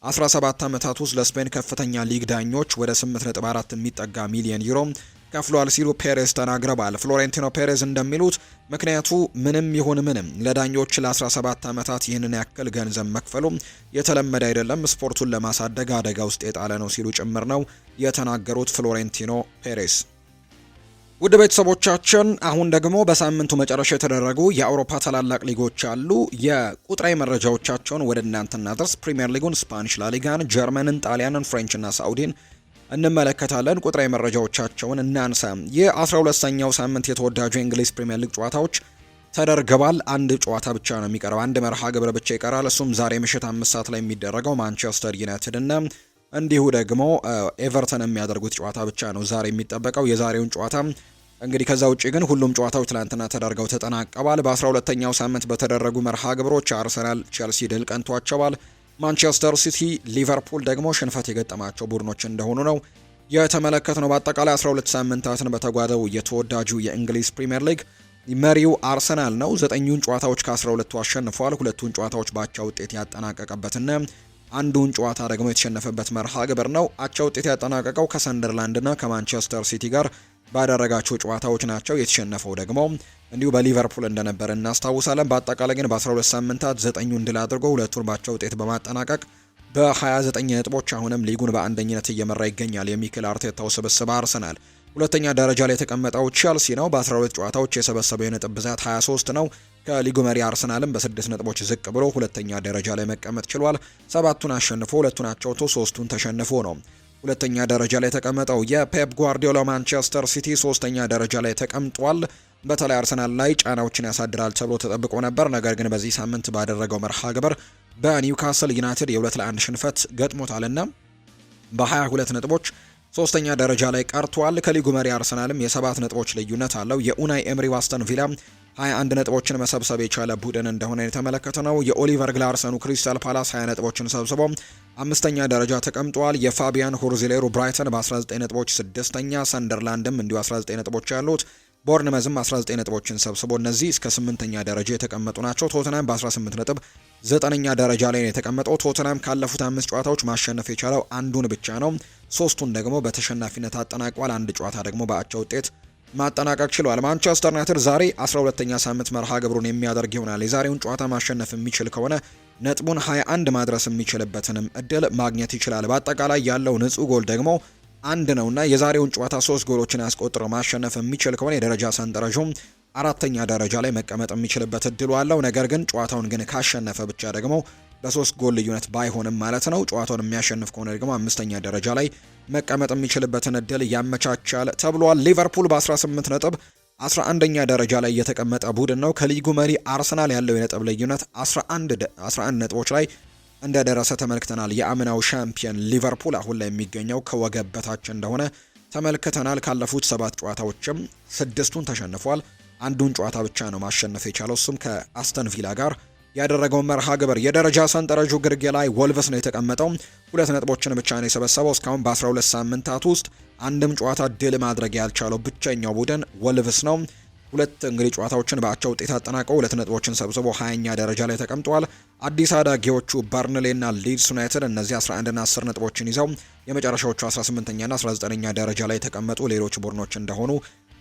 17 ዓመታት ውስጥ ለስፔን ከፍተኛ ሊግ ዳኞች ወደ 8.4 የሚጠጋ ሚሊዮን ዩሮ ከፍሏል ሲሉ ፔሬስ ተናግረዋል። ፍሎሬንቲኖ ፔሬስ እንደሚሉት ምክንያቱ ምንም ይሁን ምንም ለዳኞች ለ17 ዓመታት ይህንን ያክል ገንዘብ መክፈሉ የተለመደ አይደለም፣ ስፖርቱን ለማሳደግ አደጋ ውስጥ የጣለ ነው ሲሉ ጭምር ነው የተናገሩት ፍሎሬንቲኖ ፔሬስ። ውድ ቤተሰቦቻችን አሁን ደግሞ በሳምንቱ መጨረሻ የተደረጉ የአውሮፓ ታላላቅ ሊጎች አሉ። የቁጥራዊ መረጃዎቻቸውን ወደ እናንተ እናድርስ። ፕሪሚየር ሊጉን፣ ስፓኒሽ ላሊጋን፣ ጀርመንን፣ ጣሊያንን፣ ፍሬንችና ሳኡዲን እንመለከታለን። ቁጥራዊ መረጃዎቻቸውን እናንሳ። የ12ኛው ሳምንት የተወዳጁ የእንግሊዝ ፕሪሚየር ሊግ ጨዋታዎች ተደርገዋል። አንድ ጨዋታ ብቻ ነው የሚቀረው፣ አንድ መርሃ ግብር ብቻ ይቀራል። እሱም ዛሬ ምሽት 5 ሰዓት ላይ የሚደረገው ማንቸስተር ዩናይትድ እና እንዲሁ ደግሞ ኤቨርተን የሚያደርጉት ጨዋታ ብቻ ነው ዛሬ የሚጠበቀው የዛሬውን ጨዋታ። እንግዲህ ከዛ ውጪ ግን ሁሉም ጨዋታዎች ትላንትና ተደርገው ተጠናቀዋል። በ12ኛው ሳምንት በተደረጉ መርሃ ግብሮች አርሰናል፣ ቼልሲ ድል ቀንቷቸዋል። ማንቸስተር ሲቲ፣ ሊቨርፑል ደግሞ ሽንፈት የገጠማቸው ቡድኖች እንደሆኑ ነው የተመለከትነው። በአጠቃላይ 12 ሳምንታትን በተጓደው የተወዳጁ የእንግሊዝ ፕሪምየር ሊግ መሪው አርሰናል ነው። 9ኙን ጨዋታዎች ከ12ቱ አሸንፏል። 2ቱን ጨዋታዎች በአቻ ውጤት ያጠናቀቀበትና አንዱን ጨዋታ ደግሞ የተሸነፈበት መርሃ ግብር ነው። አቻ ውጤት ያጠናቀቀው ከሰንደርላንድና ከማንቸስተር ሲቲ ጋር ባደረጋቸው ጨዋታዎች ናቸው። የተሸነፈው ደግሞ እንዲሁ በሊቨርፑል እንደነበር እናስታውሳለን። በአጠቃላይ ግን በ12 ሳምንታት 9ኙን ድል አድርጎ 2ቱን ባቻ ውጤት በማጠናቀቅ በ29 ነጥቦች አሁንም ሊጉን በአንደኝነት እየመራ ይገኛል። የሚኬል አርቴታው ስብስብ አርሰናል ሁለተኛ ደረጃ ላይ የተቀመጠው ቼልሲ ነው። በ12 ጨዋታዎች የሰበሰበው የነጥብ ብዛት 23 ነው። ከሊጉ መሪ አርሰናልም በ6 ነጥቦች ዝቅ ብሎ ሁለተኛ ደረጃ ላይ መቀመጥ ችሏል። 7ቱን አሸንፎ 2ቱን አቻውቶ 3ቱን ተሸንፎ ነው ሁለተኛ ደረጃ ላይ የተቀመጠው። የፔፕ ጓርዲዮላ ማንቸስተር ሲቲ 3ኛ ደረጃ ላይ ተቀምጧል። በተለይ አርሰናል ላይ ጫናዎችን ያሳድራል ተብሎ ተጠብቆ ነበር። ነገር ግን በዚህ ሳምንት ባደረገው መርሃ ግብር በኒውካስል ዩናይትድ የ2-1 ሽንፈት ገጥሞታልና በ22 ነጥቦች 3ኛ ደረጃ ላይ ቀርቷል። ከሊጉ መሪ አርሰናልም የ7 ነጥቦች ልዩነት አለው። የኡናይ ኤምሪ አስተን ቪላ 21 ነጥቦችን መሰብሰብ የቻለ ቡድን እንደሆነ የተመለከተ ነው። የኦሊቨር ግላርሰኑ ክሪስታል ፓላስ 20 ነጥቦችን ሰብስቦ 5ኛ ደረጃ ተቀምጧል። የፋቢያን ሁርዚሌሩ ብራይተን በ19 ነጥቦች 6ኛ፣ ሰንደርላንድም እንዲሁ 19 ነጥቦች ያሉት፣ ቦርንመዝም 19 ነጥቦችን ሰብስቦ እነዚህ እስከ 8ኛ ደረጃ የተቀመጡ ናቸው። ቶተናም በ18 ነጥብ 9ኛ ደረጃ ላይ ነው የተቀመጠው። ቶተናም ካለፉት 5 ጨዋታዎች ማሸነፍ የቻለው አንዱን ብቻ ነው። 3ቱን ደግሞ በተሸናፊነት አጠናቋል። አንድ ጨዋታ ደግሞ በአቻ ውጤት ማጠናቀቅ ችሏል። ማንቸስተር ዩናይትድ ዛሬ 12ኛ ሳምንት መርሃ ግብሩን የሚያደርግ ይሆናል። የዛሬውን ጨዋታ ማሸነፍ የሚችል ከሆነ ነጥቡን 21 ማድረስ የሚችልበትንም እድል ማግኘት ይችላል። በአጠቃላይ ያለው ንጹህ ጎል ደግሞ አንድ ነውና የዛሬውን ጨዋታ 3 ጎሎችን አስቆጥሮ ማሸነፍ የሚችል ከሆነ የደረጃ ሰንጠረዡም 4ኛ ደረጃ ላይ መቀመጥ የሚችልበት እድሉ አለው። ነገር ግን ጨዋታውን ግን ካሸነፈ ብቻ ደግሞ በ3 ጎል ልዩነት ባይሆንም ማለት ነው ጨዋታውን የሚያሸንፍ ከሆነ ደግሞ 5ኛ ደረጃ ላይ መቀመጥ የሚችልበትን እድል ያመቻቻል ተብሏል። ሊቨርፑል በ18 ነጥብ 11ኛ ደረጃ ላይ የተቀመጠ ቡድን ነው። ከሊጉ መሪ አርሰናል ያለው የነጥብ ልዩነት 11 ነጥቦች ላይ እንደደረሰ ተመልክተናል። የአምናው ሻምፒየን ሊቨርፑል አሁን ላይ የሚገኘው ከወገብ በታች እንደሆነ ተመልክተናል። ካለፉት 7 ጨዋታዎችም 6ቱን ተሸንፏል። አንዱን ጨዋታ ብቻ ነው ማሸነፍ የቻለው፣ እሱም ከአስተን ቪላ ጋር ያደረገው መርሃ ግብር። የደረጃ ሰንጠረዡ ግርጌ ላይ ወልቭስ ነው የተቀመጠው። 2 ነጥቦችን ብቻ ነው የሰበሰበው። እስካሁን በ12 ሳምንታት ውስጥ አንድም ጨዋታ ድል ማድረግ ያልቻለው ብቸኛው ቡድን ወልቭስ ነው። ሁለት እንግዲህ ጨዋታዎችን በአቻ ውጤት አጠናቀው 2 ነጥቦችን ሰብስቦ 20ኛ ደረጃ ላይ ተቀምጠዋል። አዲስ አዳጊዎቹ በርንሌና ሊድስ ዩናይትድ እነዚህ 11 እና 10 ነጥቦችን ይዘው የመጨረሻዎቹ 18ኛና 19ኛ ደረጃ ላይ የተቀመጡ ሌሎች ቡድኖች እንደሆኑ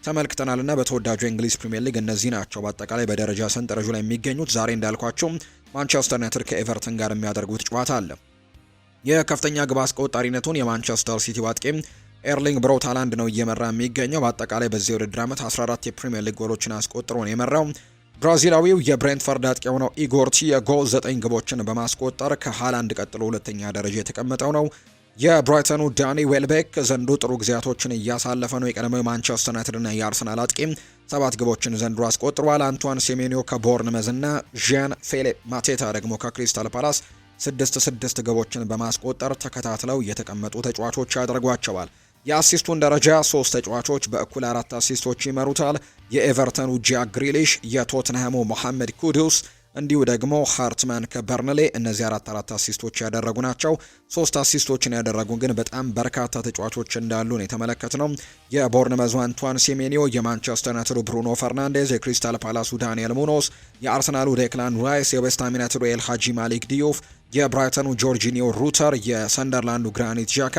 ተመልክተናልና በተወዳጁ የእንግሊዝ ፕሪሚየር ሊግ እነዚህ ናቸው በአጠቃላይ በደረጃ ሰንጠረዡ ላይ የሚገኙት። ዛሬ እንዳልኳቸው ማንቸስተር ዩናይትድ ከኤቨርተን ጋር የሚያደርጉት ጨዋታ አለ። የከፍተኛ ግብ አስቆጣሪነቱን የማንቸስተር ሲቲ አጥቂም ኤርሊንግ ብሮት ሃላንድ ነው እየመራ የሚገኘው። በአጠቃላይ በዚህ ውድድር ዓመት 14 የፕሪሚየር ሊግ ጎሎችን አስቆጥሮ ነው የመራው። ብራዚላዊው የብሬንትፈርድ አጥቂ የሆነው ኢጎር ቲያጎ 9 ግቦችን በማስቆጠር ከሃላንድ ቀጥሎ ሁለተኛ ደረጃ የተቀመጠው ነው። የብራይተኑ ዳኒ ዌልቤክ ዘንድሮ ጥሩ ጊዜያቶችን እያሳለፈ ነው። የቀድሞው ማንቸስተር ዩናይትድና የአርሰናል አጥቂ 7 ግቦችን ዘንድሮ አስቆጥሯል። አንቷን ሴሜኒዮ ከቦርንመዝ እና ዣን ፊሊፕ ማቴታ ደግሞ ከክሪስታል ፓላስ 6 ግቦችን በማስቆጠር ተከታትለው የተቀመጡ ተጫዋቾች ያደርጓቸዋል። የአሲስቱን ደረጃ 3 ተጫዋቾች በእኩል 4 አሲስቶች ይመሩታል። የኤቨርተኑ ጃክ ግሪሊሽ፣ የቶትንሃሙ ሞሐመድ ኩዱስ እንዲሁ ደግሞ ሃርትማን ከበርንሌ እነዚህ 4 አሲስቶች ያደረጉ ናቸው። 3 አሲስቶችን ያደረጉ ግን በጣም በርካታ ተጫዋቾች እንዳሉ ነው የተመለከትነው። የቦርንመዙ አንቷን ሴሜኒዮ፣ የማንቸስተር ዩናይትዱ ብሩኖ ፈርናንዴዝ፣ የክሪስታል ፓላሱ ዳንኤል ሙኖስ፣ የአርሰናሉ ዴክላን ራይስ፣ የዌስትሃም ዩናይትዱ ኤል ሃጂ ማሊክ ዲዮፍ፣ የብራይተኑ ጆርጂኒዮ ሩተር፣ የሰንደርላንዱ ግራኒት ዣካ፣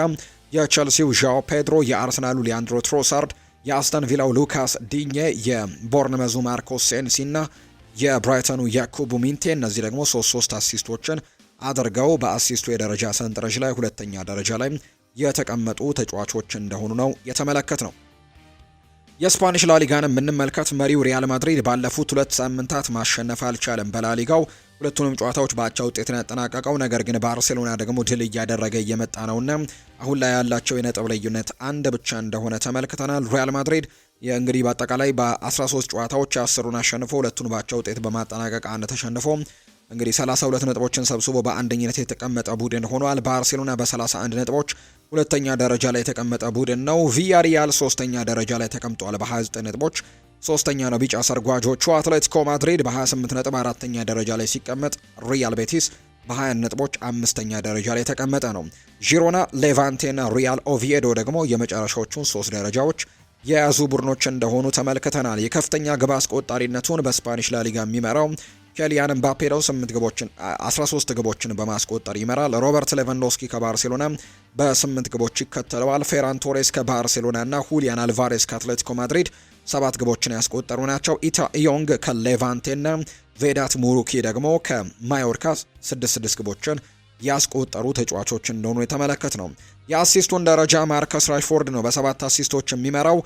የቸልሲው ዣኦ ፔድሮ፣ የአርሰናሉ ሊያንድሮ ትሮሳርድ፣ የአስተን ቪላው ሉካስ ዲኜ፣ የቦርንመዙ ማርኮስ ሴንሲና የብራይተኑ ያኩቡ ሚንቴ እነዚህ ደግሞ 3 አሲስቶችን አድርገው በአሲስቱ የደረጃ ሰንጠረዥ ላይ ሁለተኛ ደረጃ ላይ የተቀመጡ ተጫዋቾች እንደሆኑ ነው የተመለከት ነው። የስፓኒሽ ላሊጋን የምንመልከት መሪው ሪያል ማድሪድ ባለፉት 2 ሳምንታት ማሸነፍ አልቻለም። በላሊጋው ሁለቱንም ጨዋታዎች በአቻ ውጤት ነው ያጠናቀቀው። ነገር ግን ባርሴሎና ደግሞ ድል እያደረገ እየመጣ ነውና አሁን ላይ ያላቸው የነጥብ ልዩነት 1 ብቻ እንደሆነ ተመልክተናል። ሪያል ማድሪድ እንግዲህ በአጠቃላይ በ13 ጨዋታዎች 10ሩን አሸንፎ 2ቱን በአቻ ውጤት በማጠናቀቅ 1 ተሸንፎ እንግዲህ 32 ነጥቦችን ሰብስቦ በአንደኝነት የተቀመጠ ቡድን ሆኗል። ባርሴሎና በ31 ነጥቦች ሁለተኛ ደረጃ ላይ የተቀመጠ ቡድን ነው። ቪያሪያል 3ኛ ደረጃ ላይ ተቀምጧል በ29 ነጥቦች ሶስተኛ ነው። ቢጫ ሰርጓጆቹ አትሌቲኮ ማድሪድ በ28 ነጥብ 4ኛ ደረጃ ላይ ሲቀመጥ፣ ሪያል ቤቲስ በ20 ነጥቦች 5ኛ ደረጃ ላይ የተቀመጠ ነው። ዢሮና፣ ሌቫንቴና ሪያል ኦቪዬዶ ደግሞ የመጨረሻዎቹን 3 ደረጃዎች የያዙ ቡድኖች እንደሆኑ ተመልክተናል። የከፍተኛ ግብ አስቆጣሪነቱን በስፓኒሽ ላሊጋ የሚመራው ኬሊያን ምባፔ ነው 13 ግቦችን በማስቆጠር ይመራል። ሮበርት ሌቫንዶስኪ ከባርሴሎና በ8 ግቦች ይከተለዋል። ፌራን ቶሬስ ከባርሴሎና እና ሁሊያን አልቫሬስ ከአትሌቲኮ ማድሪድ 7 ግቦችን ያስቆጠሩ ናቸው። ኢታ ኢዮንግ ከሌቫንቴና ቬዳት ሙሩኪ ደግሞ ከማዮርካ 6 ግቦችን ያስቆጠሩ ተጫዋቾች እንደሆኑ የተመለከት ነው። የአሲስቱን ደረጃ ማርከስ ራሽፎርድ ነው በ7 አሲስቶች የሚመራው።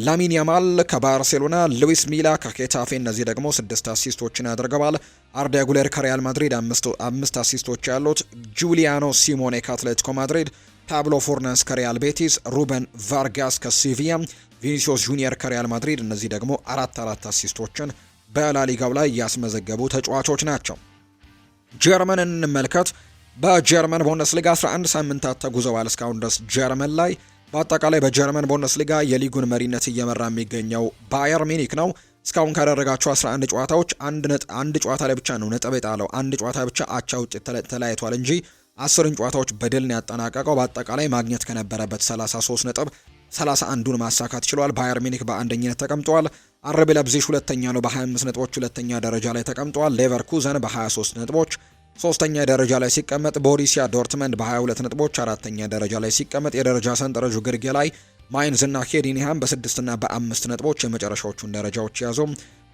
ላሚን ያማል ከባርሴሎና፣ ሉዊስ ሚላ ከኬታፌ እነዚህ ደግሞ 6 አሲስቶችን ያደርገዋል። አርዳ ጉሌር ከሪያል ማድሪድ 5 አሲስቶች ያሉት፣ ጁሊያኖ ሲሞኔ ከአትሌቲኮ ማድሪድ፣ ፓብሎ ፎርናንስ ከሪያል ቤቲስ፣ ሩበን ቫርጋስ ከሲቪያ፣ ቪኒሲዮስ ጁኒየር ከሪያል ማድሪድ እነዚህ ደግሞ 4 አሲስቶችን በላሊጋው ላይ ያስመዘገቡ ተጫዋቾች ናቸው። ጀርመንን እንመልከት። በጀርመን ቡንደስሊጋ 11 ሳምንታት ተጉዘዋል እስካሁን ድረስ ጀርመን ላይ። በአጠቃላይ በጀርመን ቡንደስሊጋ የሊጉን መሪነት እየመራ የሚገኘው ባየር ሚኒክ ነው። እስካሁን ካደረጋቸው 11 ጨዋታዎች አንድ ጨዋታ ላይ ብቻ ነው ነጥብ የጣለው። አንድ ጨዋታ ብቻ አቻ ውጤት ተለያይቷል እንጂ 10 ጨዋታዎች በድል ነው ያጠናቀቀው። በአጠቃላይ ማግኘት ከነበረበት 33 ነጥብ 31ዱን ማሳካት ችሏል። ባየር ሚኒክ በአንደኝነት ተቀምጧል። አርቢ ለብዚሽ ሁለተኛ ነው በ25 ነጥቦች ሁለተኛ ደረጃ ላይ ተቀምጧል። ሌቨርኩዘን በ23 ነጥቦች ሶስተኛ ደረጃ ላይ ሲቀመጥ፣ ቦሩሲያ ዶርትመንድ በ22 ነጥቦች አራተኛ ደረጃ ላይ ሲቀመጥ፣ የደረጃ ሰንጠረዡ ግርጌ ላይ ማይንዝ እና ሄዲንሃም በ6 እና በ5 ነጥቦች የመጨረሻዎቹን ደረጃዎች የያዙ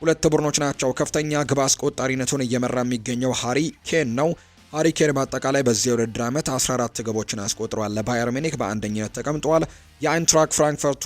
ሁለት ቡድኖች ናቸው። ከፍተኛ ግብ አስቆጣሪነቱን እየመራ የሚገኘው ሃሪ ኬን ነው። ሃሪ ኬን በአጠቃላይ በዚህ የውድድር ዓመት 14 ግቦችን አስቆጥሯል። ለባየር ሚኒክ በአንደኝነት ተቀምጧል። የአይንትራክ ፍራንክፈርቱ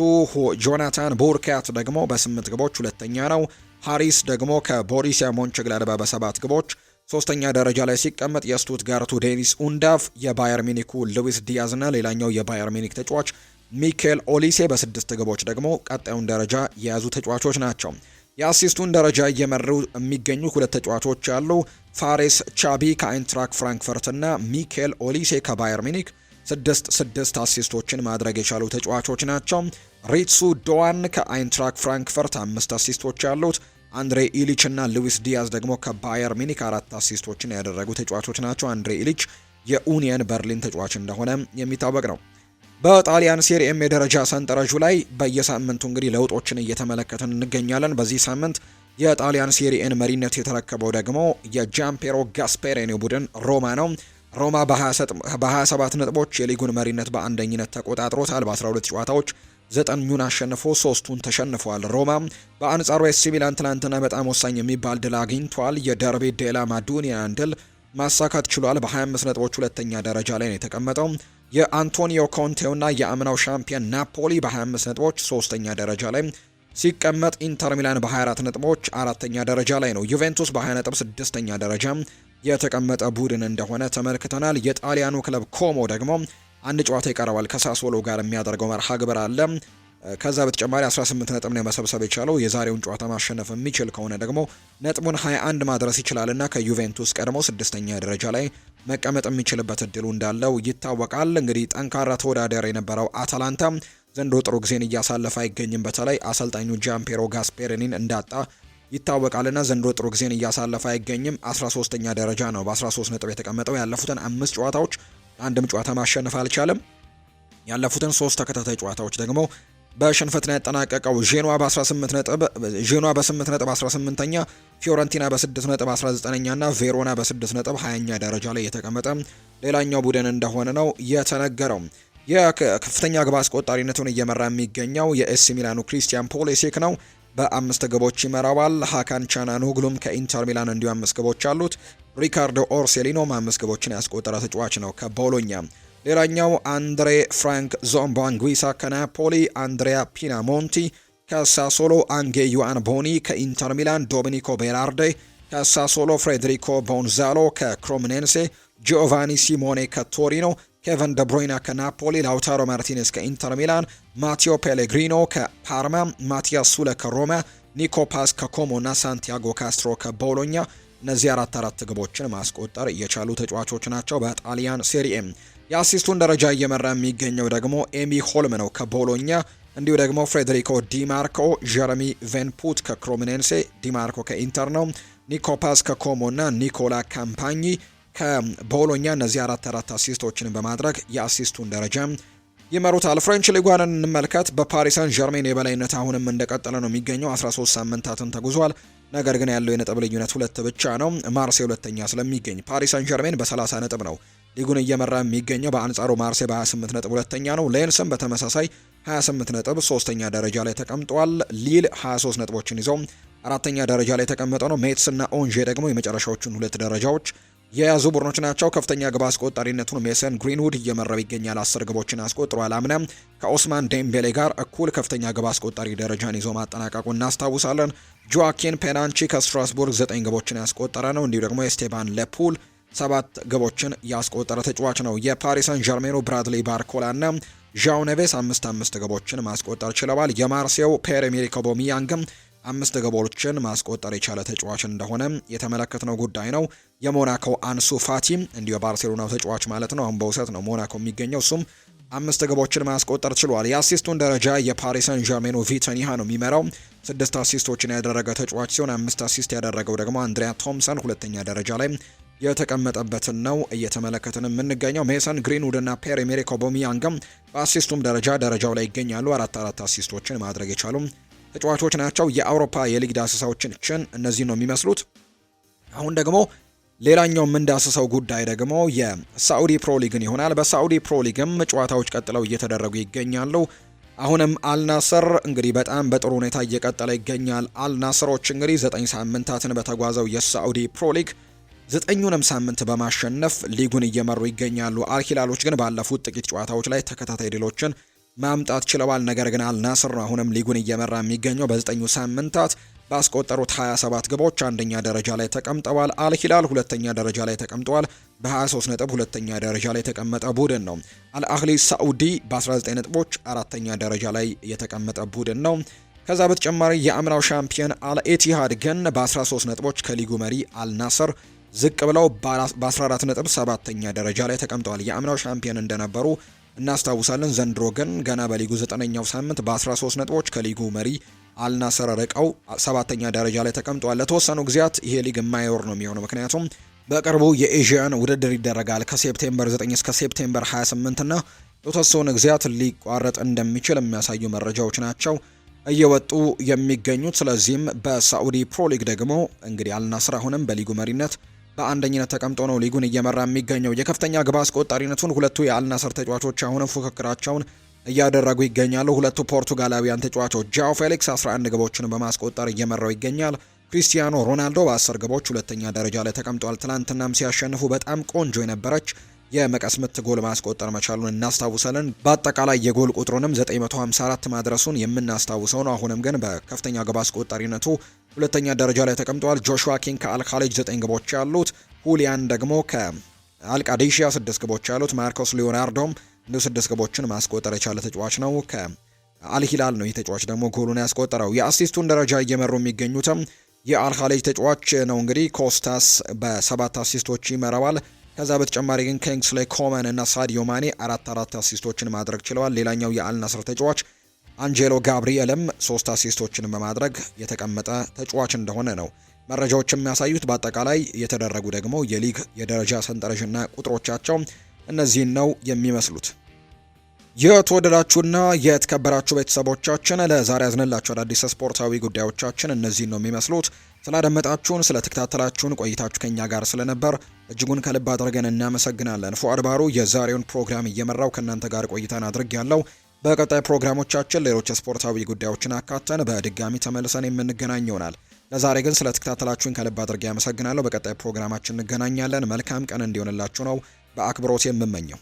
ጆናታን ቡርካት ደግሞ በ8 ግቦች ሁለተኛ ነው። ሃሪስ ደግሞ ከቦሩሲያ ሞንቸግላድባ በ7 ግቦች ሶስተኛ ደረጃ ላይ ሲቀመጥ፣ የስቱትጋርቱ ዴኒስ ኡንዳፍ፣ የባየር ሚኒኩ ሉዊስ ዲያዝ እና ሌላኛው የባየር ሚኒክ ተጫዋች ሚኬል ኦሊሴ በ6 ግቦች ደግሞ ቀጣዩን ደረጃ የያዙ ተጫዋቾች ናቸው። የአሲስቱን ደረጃ እየመሩ የሚገኙ ሁለት ተጫዋቾች ያሉ ፋሬስ ቻቢ ከአይንትራክ ፍራንክፈርት እና ሚኬል ኦሊሴ ከባየር ሚኒክ 6 አሲስቶችን ማድረግ የቻሉ ተጫዋቾች ናቸው። ሪትሱ ዶዋን ከአይንትራክ ፍራንክፈርት 5 አሲስቶች ያሉት፣ አንድሬ ኢሊች እና ሉዊስ ዲያዝ ደግሞ ከባየር ሚኒክ 4 አሲስቶችን ያደረጉ ተጫዋቾች ናቸው። አንድሬ ኢሊች የኡኒየን በርሊን ተጫዋች እንደሆነ የሚታወቅ ነው። በጣሊያን ሴሪኤም የደረጃ ሰንጠረዡ ላይ በየሳምንቱ እንግዲህ ለውጦችን እየተመለከትን እንገኛለን። በዚህ ሳምንት የጣሊያን ሴሪኤን መሪነት የተረከበው ደግሞ የጃምፔሮ ጋስፔሪኒ ቡድን ሮማ ነው። ሮማ በ27 ነጥቦች የሊጉን መሪነት በአንደኝነት ተቆጣጥሮታል። በ12 ጨዋታዎች 9ኙን አሸንፎ 3ቱን ተሸንፏል። ሮማ በአንጻሩ ኤሲ ሚላን ትናንትና በጣም ወሳኝ የሚባል ድል አግኝቷል። የደርቢ ዴላ ማዱኒያን ድል ማሳካት ችሏል። በ25 ነጥቦች ሁለተኛ ደረጃ ላይ ነው የተቀመጠው። የአንቶኒዮ ኮንቴውና የአምናው ሻምፒዮን ናፖሊ በ25 ነጥቦች ሶስተኛ ደረጃ ላይ ሲቀመጥ፣ ኢንተር ሚላን በ24 ነጥቦች አራተኛ ደረጃ ላይ ነው። ዩቬንቱስ በ20 ነጥብ ስድስተኛ ደረጃ የተቀመጠ ቡድን እንደሆነ ተመልክተናል። የጣሊያኑ ክለብ ኮሞ ደግሞ አንድ ጨዋታ ይቀረዋል። ከሳሶሎ ጋር የሚያደርገው መርሃ ግብር አለ። ከዛ በተጨማሪ 18 ነጥብ ነው መሰብሰብ የቻለው። የዛሬውን ጨዋታ ማሸነፍ የሚችል ከሆነ ደግሞ ነጥቡን 21 ማድረስ ይችላልና ከዩቬንቱስ ቀድሞ ስድስተኛ ደረጃ ላይ መቀመጥ የሚችልበት እድሉ እንዳለው ይታወቃል። እንግዲህ ጠንካራ ተወዳዳሪ የነበረው አታላንታ ዘንድሮ ጥሩ ጊዜን እያሳለፈ አይገኝም። በተለይ አሰልጣኙ ጃምፔሮ ጋስፔሪኒን እንዳጣ ይታወቃልና ዘንድሮ ጥሩ ጊዜን እያሳለፈ አይገኝም። 13ኛ ደረጃ ነው በ13 ነጥብ የተቀመጠው። ያለፉትን 5 ጨዋታዎች አንድም ጨዋታ ማሸነፍ አልቻለም። ያለፉትን 3 ተከታታይ ጨዋታዎች ደግሞ በሽንፈት ነው ያጠናቀቀው። ዤኖዋ በ8 ነጥብ 18ኛ፣ ፊዮረንቲና በ6 ነጥብ 19ኛ እና ቬሮና በ6 ነጥብ 20ኛ ደረጃ ላይ የተቀመጠ ሌላኛው ቡድን እንደሆነ ነው የተነገረው። የከፍተኛ ግብ አስቆጣሪነቱን እየመራ የሚገኘው የኤሲ ሚላኑ ክሪስቲያን ፖሊሲክ ነው። በ5 ግቦች ይመራዋል። ሃካን ቻናኖግሉም ከኢንተር ሚላን እንዲሁ 5 ግቦች አሉት። ሪካርዶ ኦርሴሊኖ 5 ግቦችን ያስቆጠረ ተጫዋች ነው ከቦሎኛ። ሌላኛው አንድሬ ፍራንክ ዞምባንጉሳ ከናፖሊ፣ አንድሪያ ፒናሞንቲ ከሳሶሎ፣ አንጌ ዩአን ቦኒ ከኢንተር ሚላን፣ ዶሚኒኮ ቤራርዴ ከሳሶሎ፣ ፍሬድሪኮ ቦንዛሎ ከክሮምኔንሴ፣ ጂኦቫኒ ሲሞኔ ከቶሪኖ፣ ኬቨን ደብሮይና ከናፖሊ፣ ላውታሮ ማርቲኔስ ከኢንተር ሚላን፣ ማቴዮ ፔሌግሪኖ ከፓርማ፣ ማቲያስ ሱለ ከሮማ፣ ኒኮ ፓስ ከኮሞ እና ሳንቲያጎ ካስትሮ ከቦሎኛ እነዚህ አራት ግቦችን ማስቆጠር የቻሉ ተጫዋቾች ናቸው። በጣሊያን ሴሪኤ የአሲስቱን ደረጃ እየመራ የሚገኘው ደግሞ ኤሚ ሆልም ነው ከቦሎኛ። እንዲሁ ደግሞ ፍሬድሪኮ ዲማርኮ፣ ጀረሚ ቬንፑት ከክሮሚኔንሴ፣ ዲማርኮ ከኢንተር ነው፣ ኒኮፓስ ከኮሞ እና ኒኮላ ካምፓኒ ከቦሎኛ እነዚህ አራት አሲስቶችን በማድረግ የአሲስቱን ደረጃ ይመሩታል። ፍሬንች ሊጓንን እንመልከት። በፓሪስ ሳን ዠርሜን የበላይነት አሁንም እንደቀጠለ ነው የሚገኘው። 13 ሳምንታትን ተጉዟል። ነገር ግን ያለው የነጥብ ልዩነት 2 ብቻ ነው። ማርሴይ ሁለተኛ ስለሚገኝ ፓሪስ ሳን ዠርሜን በ30 ነጥብ ነው ሊጉን እየመራ የሚገኘው። በአንጻሩ ማርሴይ በ28 ነጥብ ሁለተኛ ነው። ሌንስም በተመሳሳይ 28 ነጥብ ሶስተኛ ደረጃ ላይ ተቀምጧል። ሊል 23 ነጥቦችን ይዘው አራተኛ ደረጃ ላይ ተቀምጠ ነው። ሜትስ እና ኦንዤ ደግሞ የመጨረሻዎቹን 2 ደረጃዎች የያዙ ቡድኖች ናቸው። ከፍተኛ ግብ አስቆጣሪነቱን ሜሰን ግሪንውድ እየመራው ይገኛል። 10 ግቦችን አስቆጥሯል። አምና ከኦስማን ዴምቤሌ ጋር እኩል ከፍተኛ ግብ አስቆጣሪ ደረጃን ይዞ ማጠናቀቁ እናስታውሳለን። ጆአኪን ፔናንቺ ከስትራስቡርግ 9 ግቦችን ያስቆጠረ ነው። እንዲሁ ደግሞ ኤስቴባን ለፑል 7 ግቦችን ያስቆጠረ ተጫዋች ነው። የፓሪስ ሳን ዠርሜኑ ብራድሊ ባርኮላ እና ዣኦ ኔቬስ 5 ግቦችን ማስቆጠር ችለዋል። የማርሴው ፒየር ኤሜሪክ ኦባሜያንግም 5 ግቦችን ማስቆጠር የቻለ ተጫዋች እንደሆነ የተመለከትነው ጉዳይ ነው። የሞናኮ አንሱ ፋቲ እንዲሁ የባርሴሎናው ተጫዋች ማለት ነው። አሁን በውሰት ነው ሞናኮ የሚገኘው። እሱም 5 ግቦችን ማስቆጠር ችሏል። የአሲስቱን ደረጃ የፓሪስ ሳን ዠርሜኑ ቪተኒሃ ነው የሚመራው። 6 አሲስቶችን ያደረገ ተጫዋች ሲሆን 5 አሲስት ያደረገው ደግሞ አንድሪያ ቶምሰን ሁለተኛ ደረጃ ላይ የተቀመጠበትን ነው እየተመለከትን የምንገኘው። ሜሰን ግሪንውድ እና ፒየር ኤሜሪክ ኦባሜያንግም በአሲስቱም ደረጃው ላይ ይገኛሉ። 4 አሲስቶችን ማድረግ የቻሉ ተጫዋቾች ናቸው። የአውሮፓ የሊግ ዳሰሳዎችን እነዚህ ነው የሚመስሉት። አሁን ደግሞ ሌላኛው የምንዳስሰው ጉዳይ ደግሞ የሳዑዲ ፕሮ ሊግን ይሆናል። በሳዑዲ ፕሮ ሊግም ጨዋታዎች ቀጥለው እየተደረጉ ይገኛሉ። አሁንም አልናስር እንግዲህ በጣም በጥሩ ሁኔታ እየቀጠለ ይገኛል። አልናስሮች እንግዲህ 9 ሳምንታትን በተጓዘው የሳዑዲ ፕሮ ሊግ 9ኙንም ሳምንት በማሸነፍ ሊጉን እየመሩ ይገኛሉ። አልሂላሎች ግን ባለፉት ጥቂት ጨዋታዎች ላይ ተከታታይ ድሎችን ማምጣት ችለዋል። ነገር ግን አልናስር ነው አሁንም ሊጉን እየመራ የሚገኘው። በ9 ሳምንታት ባስቆጠሩት 27 ግቦች አንደኛ ደረጃ ላይ ተቀምጠዋል። አልሂላል ሁለተኛ ደረጃ ላይ ተቀምጠዋል። በ23 ነጥብ ሁለተኛ ደረጃ ላይ የተቀመጠ ቡድን ነው። አልአህሊ ሳዑዲ በ19 ነጥቦች አራተኛ ደረጃ ላይ የተቀመጠ ቡድን ነው። ከዛ በተጨማሪ የአምናው ሻምፒዮን አልኢቲሃድ ግን በ13 ነጥቦች ከሊጉ መሪ አልናስር ዝቅ ብለው በ14 ነጥብ ሰባተኛ ደረጃ ላይ ተቀምጠዋል። የአምናው ሻምፒዮን እንደነበሩ እናስታውሳለን። ዘንድሮ ግን ገና በሊጉ 9ኛው ሳምንት በ13 ነጥቦች ከሊጉ መሪ አልናስር ርቀው 7ኛ ደረጃ ላይ ተቀምጠዋል። ለተወሰኑ ጊዜያት ይሄ ሊግ የማይወር ነው የሚሆነው፣ ምክንያቱም በቅርቡ የኤዥያን ውድድር ይደረጋል ከሴፕቴምበር 9 እስከ ሴፕቴምበር 28 እና ለተወሰኑ ጊዜያት ሊቋረጥ እንደሚችል የሚያሳዩ መረጃዎች ናቸው እየወጡ የሚገኙት። ስለዚህም በሳዑዲ ፕሮ ሊግ ደግሞ እንግዲህ አልናስር አሁንም በሊጉ መሪነት በአንደኝነት ተቀምጦ ነው ሊጉን እየመራ የሚገኘው። የከፍተኛ ግብ አስቆጣሪነቱን ሁለቱ የአልናስር ተጫዋቾች አሁንም ፉክክራቸውን እያደረጉ ይገኛሉ። ሁለቱ ፖርቱጋላዊያን ተጫዋቾች ጃኦ ፌሊክስ 11 ግቦችን በማስቆጠር እየመራው ይገኛል። ክሪስቲያኖ ሮናልዶ በ10 ግቦች ሁለተኛ ደረጃ ላይ ተቀምጧል። ትናንትናም ሲያሸንፉ በጣም ቆንጆ የነበረች የመቀስ ምት ጎል ማስቆጠር መቻሉን እናስታውሳለን። በአጠቃላይ የጎል ቁጥሩንም 954 ማድረሱን የምናስታውሰው ነው። አሁንም ግን በከፍተኛ ግብ አስቆጣሪነቱ ሁለተኛ ደረጃ ላይ ተቀምጧል። ጆሹዋ ኪንግ ከአልካሌጅ 9 ግቦች ያሉት፣ ሁሊያን ደግሞ ከአልቃዲሺያ 6 ግቦች ያሉት፣ ማርኮስ ሊዮናርዶም እንዲሁ 6 ግቦችን ማስቆጠር የቻለ ተጫዋች ነው። ከአልሂላል ነው ይህ ተጫዋች ደግሞ ጎሉን ያስቆጠረው። የአሲስቱን ደረጃ እየመሩ የሚገኙትም የአልካሌጅ ተጫዋች ነው። እንግዲህ ኮስታስ በ7 አሲስቶች ይመራዋል። ከዛ በተጨማሪ ግን ኪንግስሌይ ኮመን እና ሳዲዮ ማኔ 4 አሲስቶችን ማድረግ ችለዋል። ሌላኛው የአልናስር ተጫዋች አንጄሎ ጋብሪኤልም 3 አሲስቶችን በማድረግ የተቀመጠ ተጫዋች እንደሆነ ነው መረጃዎች የሚያሳዩት። በአጠቃላይ የተደረጉ ደግሞ የሊግ የደረጃ ሰንጠረዥና ቁጥሮቻቸው እነዚህን ነው የሚመስሉት። የተወደዳችሁና የተከበራችሁ ቤተሰቦቻችን ለዛሬ ያዝንላችሁ አዳዲስ ስፖርታዊ ጉዳዮቻችን እነዚህን ነው የሚመስሉት። ስላደመጣችሁን፣ ስለተከታተላችሁን፣ ቆይታችሁ ከኛ ጋር ስለነበር እጅጉን ከልብ አድርገን እናመሰግናለን። ፉአድ ባሩ የዛሬውን ፕሮግራም እየመራው ከእናንተ ጋር ቆይታን አድርጌያለሁ። በቀጣይ ፕሮግራሞቻችን ሌሎች ስፖርታዊ ጉዳዮችን አካተን በድጋሚ ተመልሰን የምንገናኝ ይሆናል። ለዛሬ ግን ስለተከታተላችሁን ከልብ አድርጌ አመሰግናለሁ። በቀጣይ ፕሮግራማችን እንገናኛለን። መልካም ቀን እንዲሆንላችሁ ነው በአክብሮት የምመኘው።